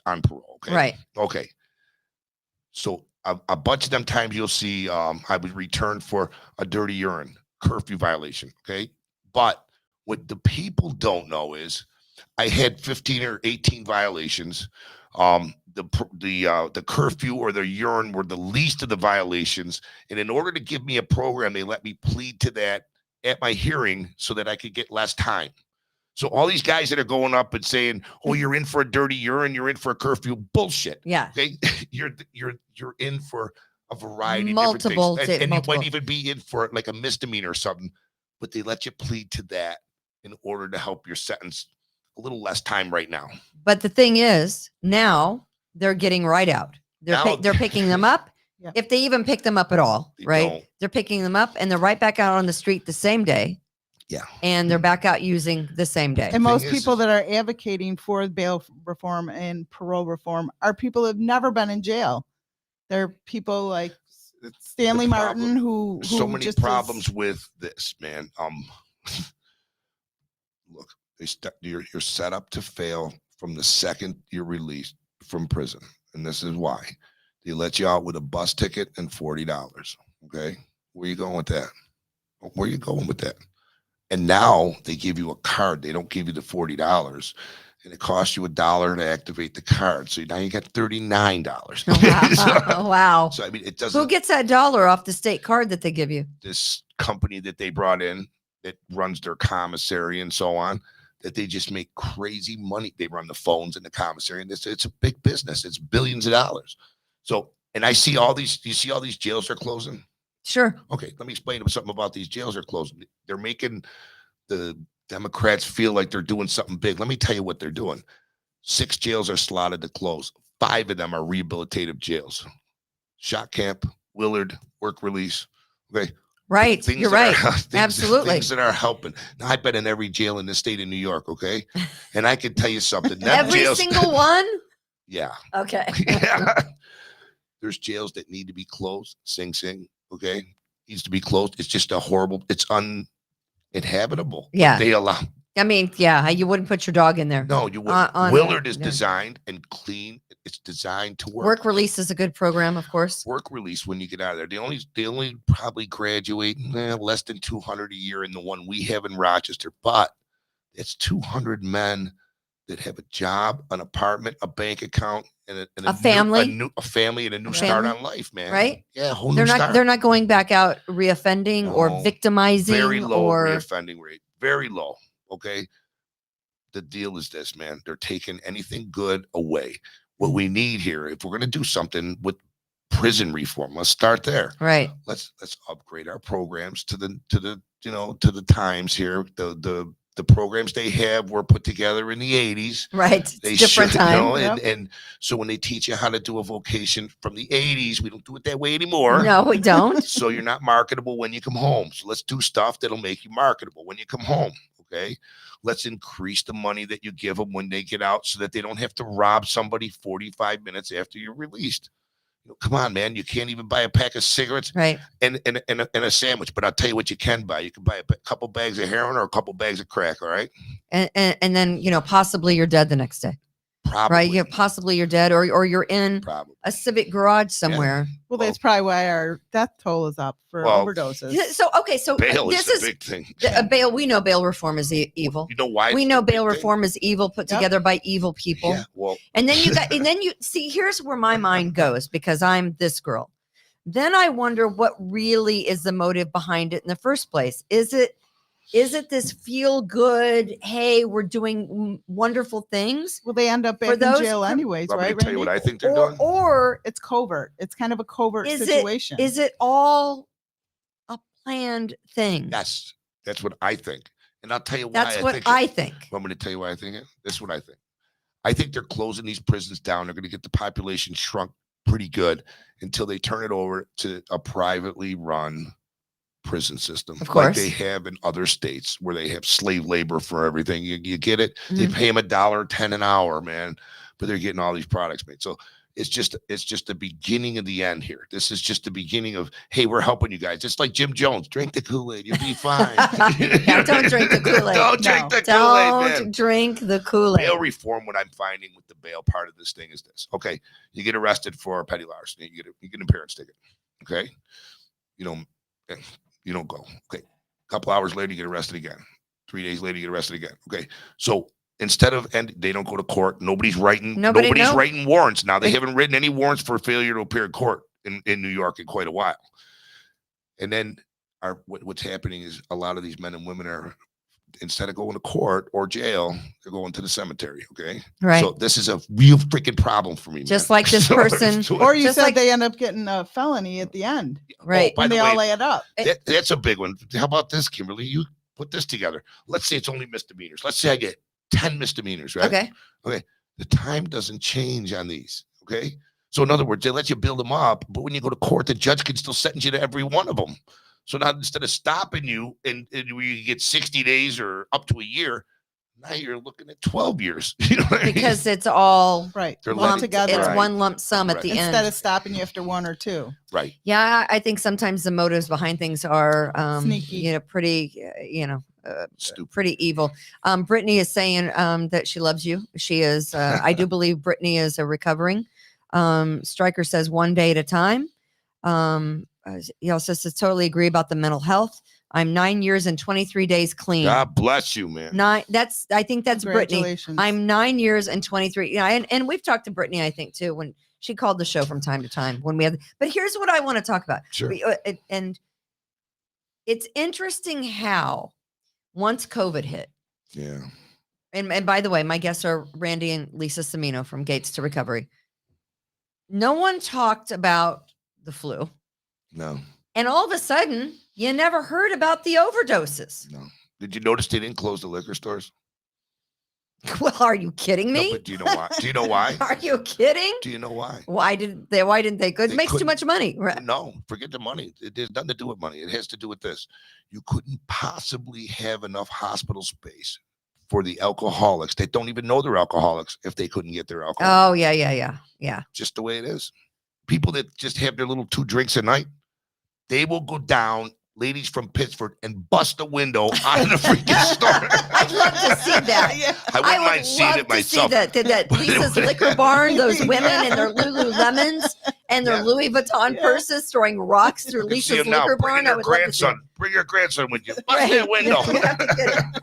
on parole. Okay. Right. Okay. So a bunch of them times you'll see I was returned for a dirty urine, curfew violation. Okay. But what the people don't know is I had 15 or 18 violations. The curfew or the urine were the least of the violations. And in order to give me a program, they let me plead to that at my hearing so that I could get less time. So all these guys that are going up and saying, "Oh, you're in for a dirty urine, you're in for a curfew," bullshit. Yeah. Okay, you're in for a variety Multiple of different things, and multiple. you might even be in for like a misdemeanor or something. But they let you plead to that in order to help your sentence a little less time right now. But the thing is, now they're getting right out. They're picking them up. Yeah. If they even pick them up at all, They right? don't. They're picking them up and they're right back out on the street the same day. Yeah. And they're back out using the same day. And most thing is- people that are advocating for bail reform and parole reform are people who have never been in jail. They're people like Stanley the Martin problem- who so many just problems with this, man. Look, you're set up to fail from the second you're released from prison, and this is why they let you out with a bus ticket and $40. Okay, where you going with that? Where you going with that? And now they give you a card. They don't give you the $40, and it costs you $1 to activate the card. So now you got $39. Wow. So I mean, it doesn't. Who gets that dollar off the state card that they give you? This company that they brought in that runs their commissary and so on, that they just make crazy money. They run the phones in the commissary, and it's a big business. It's billions of dollars. So, and I see all these. You see all these jails are closing. Sure. Okay, let me explain something about these jails are closing. They're making the Democrats feel like they're doing something big. Let me tell you what they're doing. 6 jails are slotted to close. 5 of them are rehabilitative jails. Shot Camp, Willard, work release. Okay. Right. You're right. Absolutely. Things that are helping. Now, I've been in every jail in the state of New York, okay? And I can tell you something. Every single one? Yeah. Okay. Yeah. There's jails that need to be closed. Sing Sing, okay? Needs to be closed. It's just a horrible, it's uninhabitable. Yeah. They allow. I mean, yeah, you wouldn't put your dog in there. No, you wouldn't. Willard is designed and clean. It's designed to work. Work release is a good program, of course. Work release when you get out of there. They only probably graduate less than 200 a year in the one we have in Rochester, but it's 200 men that have a job, an apartment, a bank account, and a family, a family, and a new start on life, man. Right? Yeah, whole new start. They're not going back out reoffending or victimizing. Very low or reoffending rate. Very low. Okay. The deal is this, man. They're taking anything good away. What we need here, if we're going to do something with prison reform, let's start there. Right. Let's upgrade our programs to the times here. The programs they have were put together in the 80s. Right. They different should, time. And so when they teach you how to do a vocation from the 80s, we don't do it that way anymore. No, we don't. So you're not marketable when you come home. So let's do stuff that'll make you marketable when you come home. Okay. Let's increase the money that you give them when they get out so that they don't have to rob somebody 45 minutes after you're released. Come on, man. You can't even buy a pack of cigarettes and a sandwich. But I'll tell you what you can buy. You can buy a couple bags of heroin or a couple bags of crack, all right? And then, possibly you're dead the next day. Probably. Right? Possibly you're dead or you're in a civic garage somewhere. Yeah. Well, that's probably why our death toll is up for overdoses. So bail is a big thing. Bail. We know bail reform is evil. You know why? We know bail reform is evil, put together by evil people. Yeah, well, and then you see, here's where my mind goes because I'm this girl. Then I wonder what really is the motive behind it in the first place. Is it this feel good? Hey, we're doing wonderful things. Well, they end up back in jail anyways, right? Let me tell you what I think they're doing. Or it's covert. It's kind of a covert situation. Is it all a planned thing? Yes, that's what I think. And I'll tell you why. That's what I think. Want me to tell you why I think it? This is what I think. I think they're closing these prisons down. They're going to get the population shrunk pretty good until they turn it over to a privately run prison system, of course, like they have in other states where they have slave labor for everything. You get it? Mm-hmm. They pay them $1.10 an hour, man, but they're getting all these products made. So it's just the beginning of the end here. This is just the beginning of, hey, we're helping you guys. It's like Jim Jones, drink the Kool-Aid, you'll be fine. Yeah, don't drink the Kool-Aid. Don't drink the Kool-Aid, man. Don't drink the Kool-Aid. Bail reform, what I'm finding with the bail part of this thing is this. Okay, you get arrested for petty larceny, you get an appearance ticket. Okay, you don't go. Okay. A couple hours later, you get arrested again. 3 days later, you get arrested again. Okay. So and they don't go to court. Nobody's writing warrants. Now they haven't written any warrants for failure to appear in court in New York in quite a while. And then what's happening is a lot of these men and women are, instead of going to court or jail, they're going to the cemetery. Okay. Right. So this is a real freaking problem for me. Just like this person. Or you said they end up getting a felony at the end. Right. When they all lay it up. That's a big one. How about this, Kimberly? You put this together. Let's say it's only misdemeanors. Let's say I get 10 misdemeanors, right? Okay. The time doesn't change on these. Okay. So in other words, they let you build them up, but when you go to court, the judge can still sentence you to every one of them. So now instead of stopping you and you get 60 days or up to a year, now you're looking at 12 years. You know what I mean? Because it's all lumped together. It's one lump sum at the end. Instead of stopping you after 1 or 2. Right. Yeah, I think sometimes the motives behind things are sneaky. Pretty, stupid. Pretty evil. Brittany is saying that she loves you. She is. I do believe Brittany is recovering. Stryker says 1 day at a time. He also says totally agree about the mental health. I'm 9 years and 23 days clean. God bless you, man. I think that's Brittany. I'm 9 years and 23. Yeah, and we've talked to Brittany, I think, too, when she called the show from time to time when we have. But here's what I want to talk about. Sure. And it's interesting how once COVID hit, And by the way, my guests are Randy and Lisa Semino from Gates to Recovery. No one talked about the flu. No. And all of a sudden, you never heard about the overdoses. No. Did you notice they didn't close the liquor stores? Well, are you kidding me? No, but do you know why? Do you know why? Are you kidding? Do you know why? Why didn't they? Good. They Makes too couldn't- much money. Right. No, forget the money. It has nothing to do with money. It has to do with this. You couldn't possibly have enough hospital space for the alcoholics that don't even know they're alcoholics if they couldn't get their alcohol. Oh, yeah. Just the way it is. People that just have their little 2 drinks a night, they will go down, ladies from Pittsburgh, and bust a window out of the freaking store. I'd love to see that. I wouldn't mind seeing it myself. That Lisa's Liquor Barn, those women and their Lululemons and their Louis Vuitton purses throwing rocks through You see Lisa's him now. Liquor Bring Barn. your I would love to see it. grandson. Bring your grandson with you. Bust Right. that window.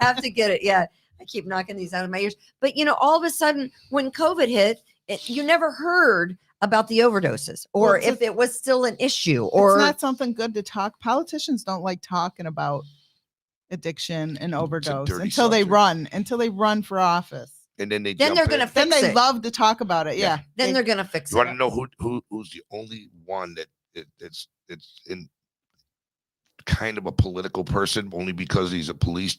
Have to get it. Yeah. I keep knocking these out of my ears. But, all of a sudden, when COVID hit, you never heard about the overdoses or Well, if it was still an issue or it's not something good to talk. Politicians don't like talking about addiction and overdose dirty until they subject. run for office. And then they then jump they're in. going to Then fix they it. love to talk about it. Yeah. Then they're going to fix You want it. to know who's the only one that it's in kind of a political person only because he was a police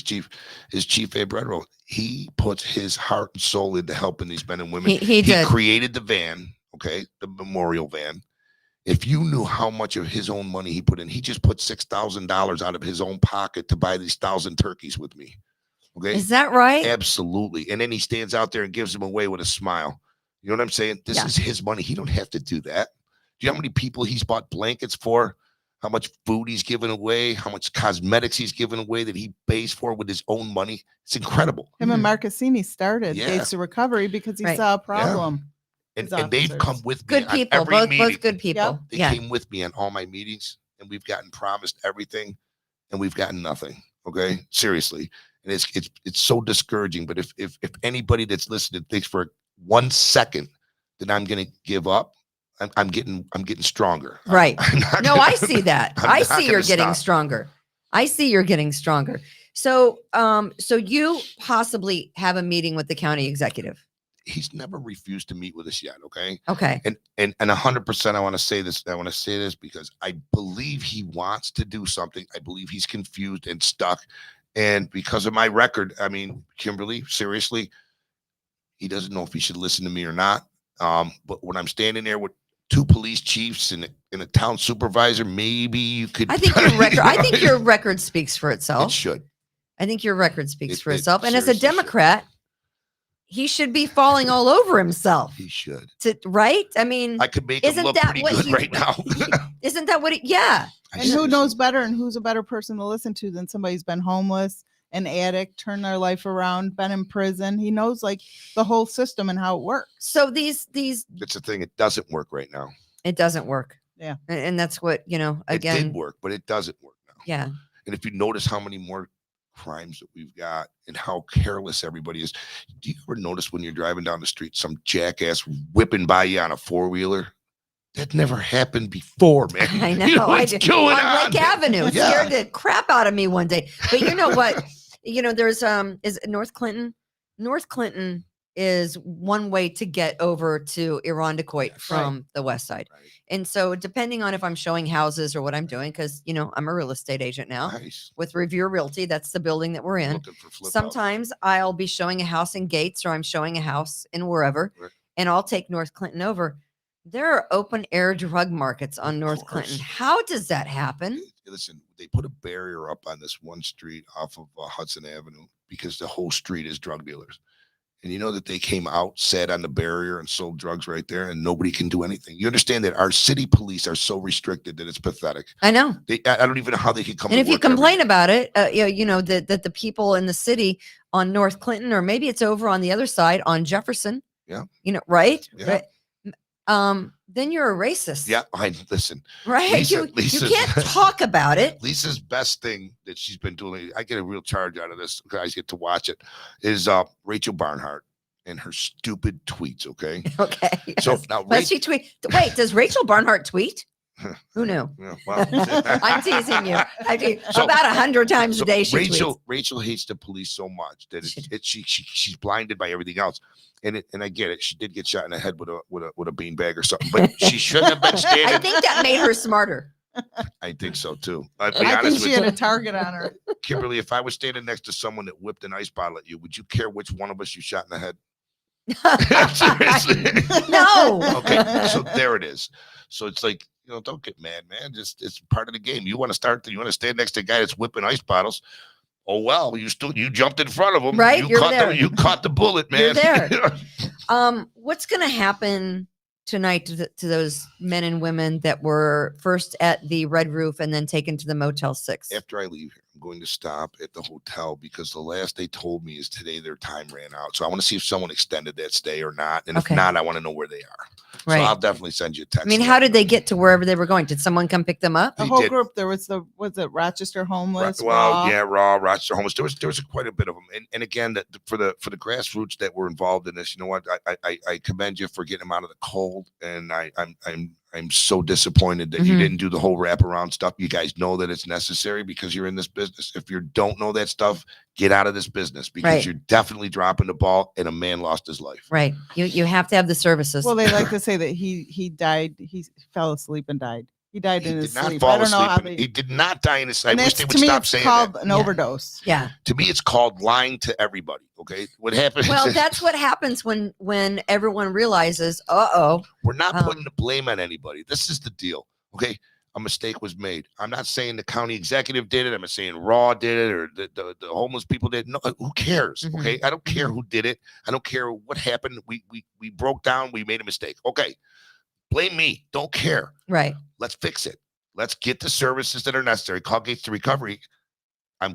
chief, is Chief Abe Redrow. He puts his heart and soul into helping these men and women. He did. Created the van, okay, the memorial van. If you knew how much of his own money he put in, he just put $6,000 out of his own pocket to buy these 1,000 turkeys with me. Okay. Is that right? Absolutely. And then he stands out there and gives them away with a smile. You know what I'm saying? This is his money. He don't have to do that. Do you know how many people he's bought blankets for? How much food he's given away? How much cosmetics he's given away that he pays for with his own money? It's incredible. Him and Marcassini started Yeah. Gates to Recovery because he Right. saw a problem. And His they've officers. come with me Good on people. every Both meeting. good people. They Yeah. came with me on all my meetings, and we've gotten promised everything, and we've gotten nothing. Okay, seriously, and it's so discouraging. But if anybody that's listening thinks for 1 second that I'm going to give up, I'm getting stronger. Right. I'm not No, gonna- I see that. I'm I not see you're gonna getting stop. stronger. I see you're getting stronger. So, so you possibly have a meeting with the county executive. He's never refused to meet with us yet. Okay. Okay. And 100%, I want to say this. I want to say this because I believe he wants to do something. I believe he's confused and stuck. And because of my record, I mean, Kimberly, seriously, he doesn't know if he should listen to me or not. But when I'm standing there with 2 police chiefs and a town supervisor, maybe you could. I think your record. I think your record speaks for It itself. should. I think your record speaks for It itself. And as a seriously should. Democrat, he should be falling all over himself. He should. Right? I mean, I could make him Isn't look that pretty what good he- right now. isn't that what? Yeah. I And who seriously- knows better and who's a better person to listen to than somebody who's been homeless, an addict, turned their life around, been in prison. He knows like the whole system and how it works. So these It's the thing. It doesn't work right now. it doesn't work. Yeah. And that's what It again. did work, but it doesn't work now. Yeah. And if you notice how many more crimes that we've got and how careless everybody is, do you ever notice when you're driving down the street, some jackass whipping by you on a 4-wheeler? That never happened before, man. I know. You know I what's did. going on on, Lake man? Avenue. It Yeah. scared the crap out of me one day. But you know what? There's is it North Clinton? North Clinton is one way to get over to Irondequoit Yes. from the west side. Right. And so depending on if I'm showing houses or what I'm doing, because I'm a real estate agent now Nice. with Revere Realty. That's the building that we're in. Looking for flip houses. Sometimes I'll be showing a house in Gates or I'm showing a house in wherever, Right. and I'll take North Clinton over. There are open air drug markets on Of North course. Clinton. How does that happen? Listen, they put a barrier up on this one street off of Hudson Avenue because the whole street is drug dealers. And you know that they came out, sat on the barrier and sold drugs right there, and nobody can do anything. You understand that our city police are so restricted that it's pathetic. I know. I don't even know how they could come. And to if you work every complain day. about it, that the people in the city on North Clinton, or maybe it's over on the other side on Jefferson. Yeah. Right? Yeah. Right. Then you're a racist. Yeah, I listen. Right. You Lisa's- can't talk about it. Lisa's best thing that she's been doing, I get a real charge out of this. Guys get to watch it. Is Rachel Barnhart and her stupid tweets. Okay. Okay. So yes. now, Does she tweet? Wait, does Rachel Barnhart tweet? Who knew? Yeah, well, I'm teasing you. So- About 100 times so a day. She tweets. Rachel hates the police so much that She she's blinded by everything else. And I get it. She did get shot in the head with a beanbag or something, but she shouldn't have been I standing. think that made her smarter. I think so too. I'll be I think honest she with had you, a target on her. Kimberly. If I was standing next to someone that whipped an ice bottle at you, would you care which one of us you shot in the head? Seriously. No. Okay, so there it is. So it's like, don't get mad, man. Just it's part of the game. You want to stand next to a guy that's whipping ice bottles. Oh well, you jumped in front of him. Right, You you're caught there. you caught the bullet, man. You're there. What's going to happen tonight to those men and women that were first at the Red Roof and then taken to the Motel 6? After I leave here, I'm going to stop at the hotel because the last they told me is today their time ran out. So I want to see if someone extended that stay or not. And if Okay. not, I want to know where they are. Right. So I'll definitely send you a text. I mean, how did they get to wherever they were going? Did someone come pick them up? The They whole did. group. There was was it Rochester homeless? Well, Raw? yeah, Raw, Rochester homeless. There was quite a bit of them. And again, for the grassroots that were involved in this, you know what? I commend you for getting them out of the cold. And I'm so disappointed that you didn't do the whole wraparound stuff. You guys know that it's necessary because you're in this business. If you don't know that stuff, get out of this business because Right. you're definitely dropping the ball and a man lost his life. Right. You have to have the services. Well, they like to say that he died. He fell asleep and died. He died He in his did not sleep. fall I don't know how asleep. He did not die in his sleep. And I wish that's, they would to me, stop it's saying called that. an Yeah. overdose. yeah. To me, it's called lying to everybody. Okay. What happens Well, is that's what happens when everyone realizes, we're not putting the blame on anybody. This is the deal. Okay. A mistake was made. I'm not saying the county executive did it. I'm not saying Raw did it or the homeless people did. No, who cares? Mhm. Okay. I don't care who did it. I don't care what happened. We broke down. We made a mistake. Okay. Blame me. Don't care. right. Let's fix it. Let's get the services that are necessary. Call Gates to Recovery. I'm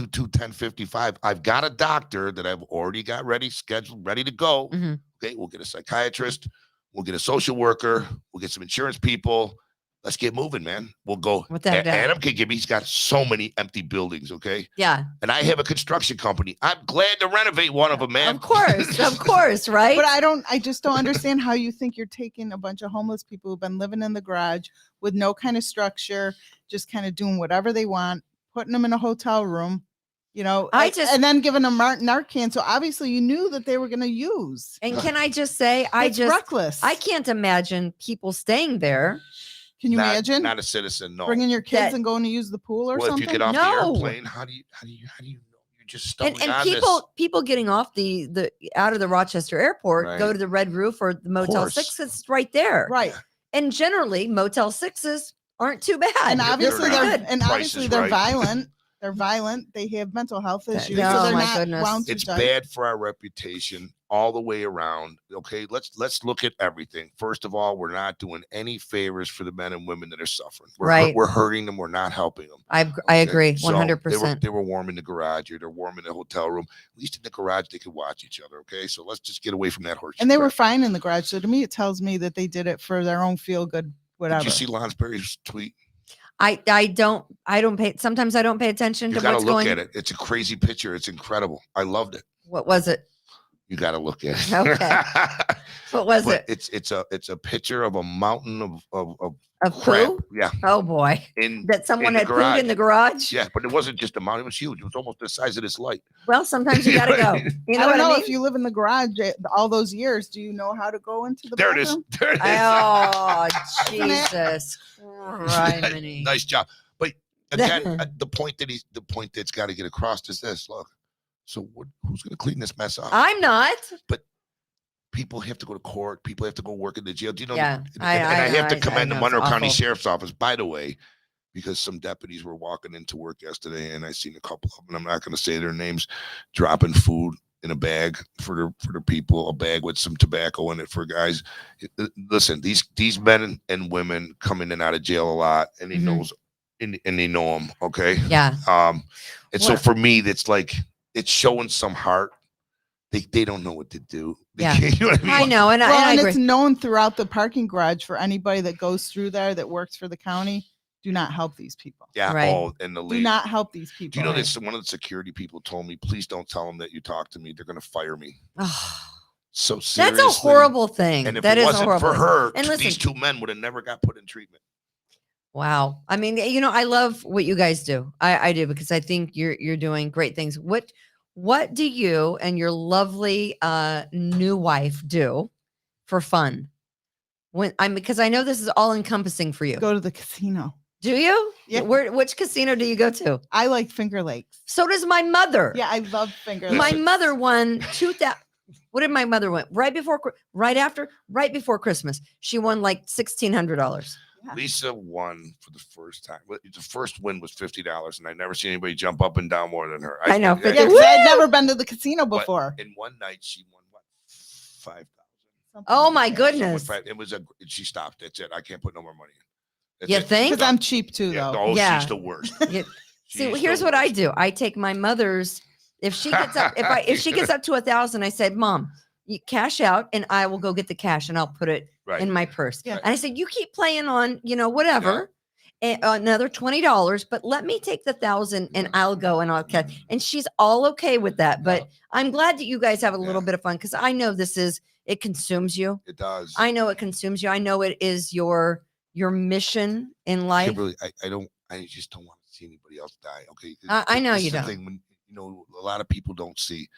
622-1055. I've got a doctor that I've already got scheduled, ready to go. Mhm. Okay, we'll get a psychiatrist. We'll get a social worker. We'll get some insurance people. Let's get moving, man. We'll go. Without a doubt. Adam can give me. He's got so many empty buildings. Okay, Yeah. and I have a construction company. I'm glad to renovate one of them, man. Of course, right? But I just don't understand how you think you're taking a bunch of homeless people who've been living in the garage with no kind of structure, just kind of doing whatever they want, putting them in a hotel room, and then giving them Narcan. So obviously you knew that they were going to use. And can I just say, It's reckless. I can't imagine people staying there. Can you imagine Not a citizen. No. bringing your kids That- and going to use the pool or Well, something? if you get off the No. airplane, how do you know? You're just stumbling And on people getting off the out of the Rochester airport, go Right. to the Red Roof or the Motel course. 6. It's right there. Right. And generally, Motel 6s aren't too bad. And They're obviously not. they're Price is right. violent. They're violent. They have mental health issues. no, so they're my not goodness. wound to It's judge. bad for our reputation all the way around. Okay, let's look at everything. First of all, we're not doing any favors for the men and women that are suffering. Right. We're hurting them. We're not helping them. I Okay? agree, So 100%. They were warm in the garage, or they're warm in the hotel room. At least in the garage, they could watch each other. Okay, so let's just get away from that horse. And they were crap. fine in the garage. So to me, it tells me that they did it for their own feel good, whatever. Did you see Lonsberry's tweet? I don't pay. Sometimes I don't pay attention You to got to what's look going. at it. It's a crazy picture. It's incredible. I loved it. What was it? You got to look at it. Okay. What was But it? it's a picture of a mountain of Of crap. poo? Yeah. Oh boy, In that someone the had pooed in the garage. Yeah, but it wasn't just a mountain. It was huge. It was almost the size of this light. Well, sometimes you gotta go. You know I what don't know I mean? if you live in the garage all those years. Do you know how to go into the There it is. bathroom? There it is. Oh Isn't it? Jesus Criminy. Nice job. But again, the point that's got to get across is this. Look, so who's going to clean this mess up? I'm not. People have to go to court. People have to go work in the jail. Do you know? Yeah, and I have to commend the know, it's Monroe County awful. Sheriff's Office, by the way, because some deputies were walking into work yesterday, and I seen a couple of them. I'm not going to say their names, dropping food in a bag for the people, a bag with some tobacco in it for guys. Listen, these men and women come in and out of jail a lot, and he Mhm. knows, and they know them. Okay. Yeah. And so What- for me, that's like it's showing some heart. They don't know what to do. They Yeah. can't- you know what I mean? I know, and Well, I and agree. it's known throughout the parking garage for anybody that goes through there that works for the county. Do not help these people. Yeah. Right. Oh, and the Do lady. not help these people. Do you know that one of the security people told me, please don't tell them that you talked to me. They're going to fire me. Oh, So seriously. that's a horrible thing. And if That it is a wasn't horrible for her, And these listen, two men would have never got put in treatment. Wow. I mean, I love what you guys do. I do, because I think you're doing great things. What do you and your lovely new wife do for fun? Because I know this is all encompassing for you. Go to the casino. Do you? Yeah. Which casino do you go to? I like Finger Lakes. So does my mother. Yeah, I love Finger My Lakes. mother won 2000. What did my mother win? Right before Christmas, she won like $1,600. Yeah. Lisa won for the first time. The first win was $50, and I never seen anybody jump up and down more than her. I know. Yeah, 'cause I'd never been to the casino But before. in one night, she won what, 5,000. Oh my like that. goodness. It was she stopped. That's it. I can't put no more money in. That's You it. think? Because I'm cheap too, Yeah, though. oh, Yeah. she's the worst. Yeah. See, She's here's the what I worst. do. I take my mother's. If she gets up, if she gets up to 1,000, I said, "Mom, you cash out, and I will go get the cash, and I'll put it Right. in my purse." Yeah. And I said, "You keep playing on, whatever, and another $20, but let me take the 1,000, and I'll go and I'll catch." And she's all okay with that. But I'm glad that you guys have a little bit of fun, because I know it consumes you. It does. I know it consumes you. I know it is your mission in life. Kimberly, I just don't want to see anybody else die. Okay. I know This you is the don't. thing when, a lot of people don't see.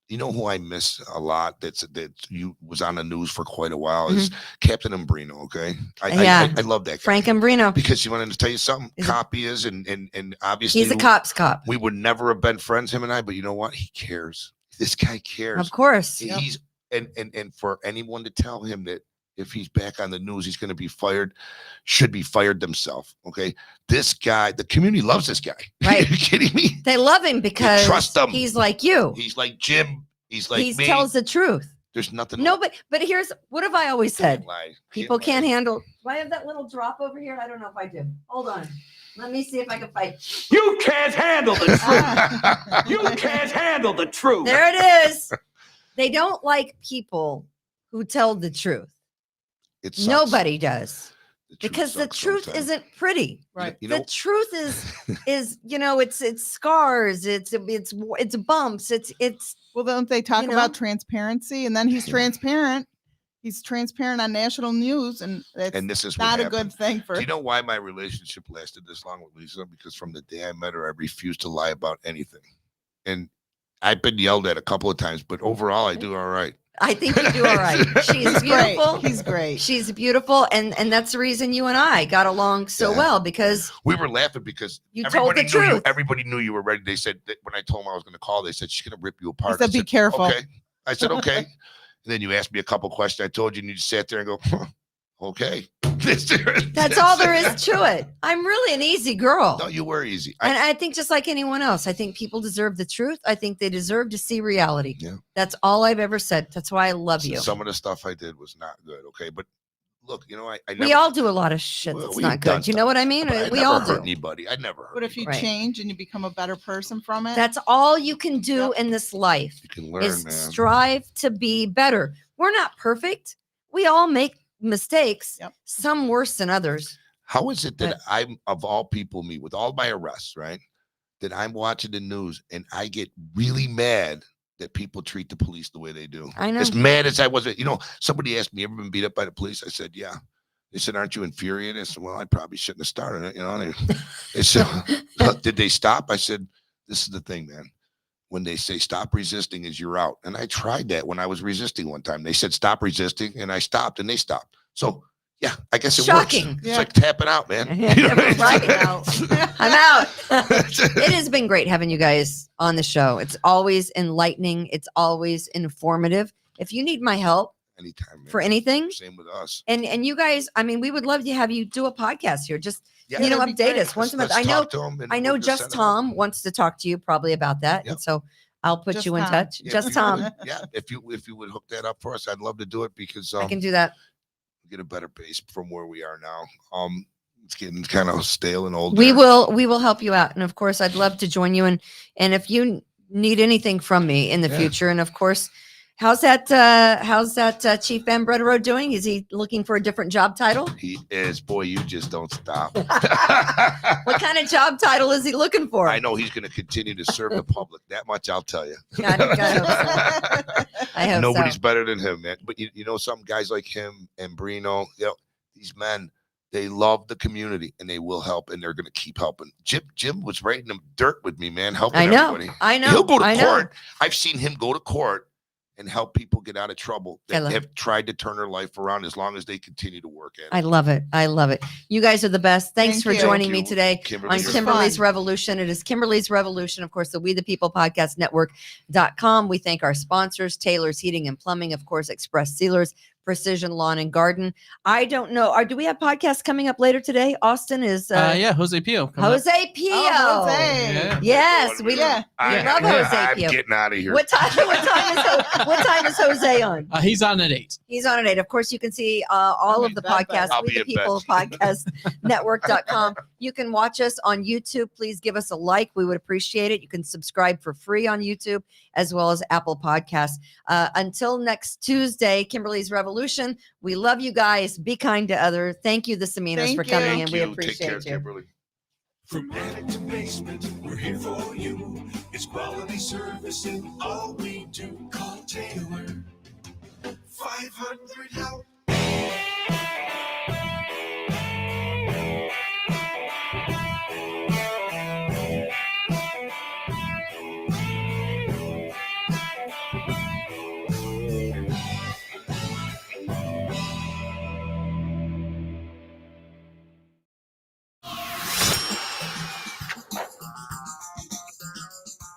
You know who I miss a lot that you was on the news for quite a while is Captain Umbrino. Okay. Yeah. I love that guy. Frank Umbrino. Because you wanted to tell you something. He's Cop he is, and obviously He's a cop's cop. we would never have been friends, him and I, but you know what? He cares. This guy cares. Of course. He's and for anyone to tell him that if he's back on the news, he's going to be fired, should be fired themselves. Okay. This guy, the community loves this guy. Right. Are you kidding me? They love him because trust him. he's like you. He's like Jim. He's like He me. tells the truth. There's nothing. No, but here's what have I always said? Can't lie. People lie. can't handle. Do I have that little drop over here? I don't know if I do. Hold on. Let me see if I can fight. You can't handle the truth. You can't handle the truth. There it is. They don't like people who tell the truth. It sucks. Nobody does. The truth Because the sucks truth sometimes. isn't pretty. Right. You The know, truth is it's scars, it's bumps, it's Well, don't they talk You know? about transparency? And then he's transparent. He's transparent on national news, and that's and this is what not a happened. good thing for. Do you know why my relationship lasted this long with Lisa? Because from the day I met her, I refused to lie about anything. And I've been yelled at a couple of times, but overall, I do all right. I think you do all right. She's He's great. beautiful. He's great. She's beautiful, and that's the reason you and I got along so Yeah. well, because We were laughing because You told everybody the knew truth. everybody knew you were ready. They said that when I told them I was going to call, they said she's going to rip you apart. said, I "Be careful." Okay. I said, okay. And then you asked me a couple questions. I told you, and you just sat there and go, huh, okay. that's all there is to it. I'm really an easy girl. No, you were easy. And I think just like anyone else, I think people deserve the truth. I think they deserve to see reality. Yeah. That's all I've ever said. That's why I love you. Some of the stuff I did was not good. Okay. But look, I We never, all do a lot of shit Well, that's we've not done good. You know what I mean? but I We never all hurt do. anybody. I never hurt But if you Right. change and you become a better person from it, That's all you can do in this life. You can learn, Is man. strive to be better. We're not perfect. We all make mistakes, Yep. some worse than others. How is it that But- I'm, of all people, me, with all my arrests, right, that I'm watching the news and I get really mad that people treat the police the way they do? I know. As mad as I was, somebody asked me, ever been beat up by the police? I said, yeah. They said, aren't you infuriated? I said, well, I probably shouldn't have started it. They said, did they stop? I said, this is the thing, man. When they say stop resisting is you're out. And I tried that when I was resisting one time. They said, stop resisting. And I stopped and they stopped. So yeah, I guess it Shocking. works. Yeah. It's like tapping out, man. Yeah, You know what I right mean? out. I'm out. It has been great having you guys on the show. It's always enlightening. It's always informative. If you need my help Anytime, man. for anything, Same with us. and you guys, I mean, we would love to have you do a podcast here. Just Yeah. that'd be update great. us once a month. Let's I know talk to 'em and I know we'll just set it up. Tom wants to talk to you probably about that. Yep. And so I'll put Just you in Tom. touch. Yeah, Just if you Tom. would- yeah, if you would hook that up for us, I'd love to do it because I can do that. get a better base from where we are now. It's getting kind of stale and old. We there. will help you out. And of course, I'd love to join you. And if you need anything from me in the Yeah. future, and of course, how's that Chief Ben Brederode doing? Is he looking for a different job title? He is. Boy, you just don't stop. What kind of job title is he looking for? I know he's going to continue to serve the public. That much I'll tell you. I hope so. I hope Nobody's so. better than him, man. But you know, some guys like him and Brino, these men, They love the community and they will help, and they're going to keep helping. Jim was right in the dirt with me, man, helping everybody. I know. He'll go to I court. know. I've seen him go to court and help people get out of trouble that have tried to turn their life around as long as they continue to work at it. I love it. I love it. You guys are the best. Thanks for joining me today Kimberly. on Kimberly's Revolution. It is Kimberly's Revolution, of course, the We the People Podcast Network.com. We thank our sponsors, Taylor's Heating and Plumbing, of course, Express Sealers, Precision Lawn and Garden. I don't know. Do we have podcasts coming up later today? Austin is Jose Pio. Jose Pio. Oh, Jose. Yeah. Yes, we love Jose Pio. I'm getting out of here. What time is Jose on? He's on at 8. He's on at 8. Of course, you can see all of the podcasts, I'll We be the in People Podcast Network.com. You can watch us on YouTube. Please give us a like. We would appreciate it. You can subscribe for free on YouTube as well as Apple Podcasts. Until next Tuesday, Kimberly's Revolution. We love you guys. Be kind to others. Thank you, the Seminas, for coming in. We Take care, appreciate you. Kimberly. From attic to basement, we're here for you. It's quality service in all we do. Call Taylor. 500 help.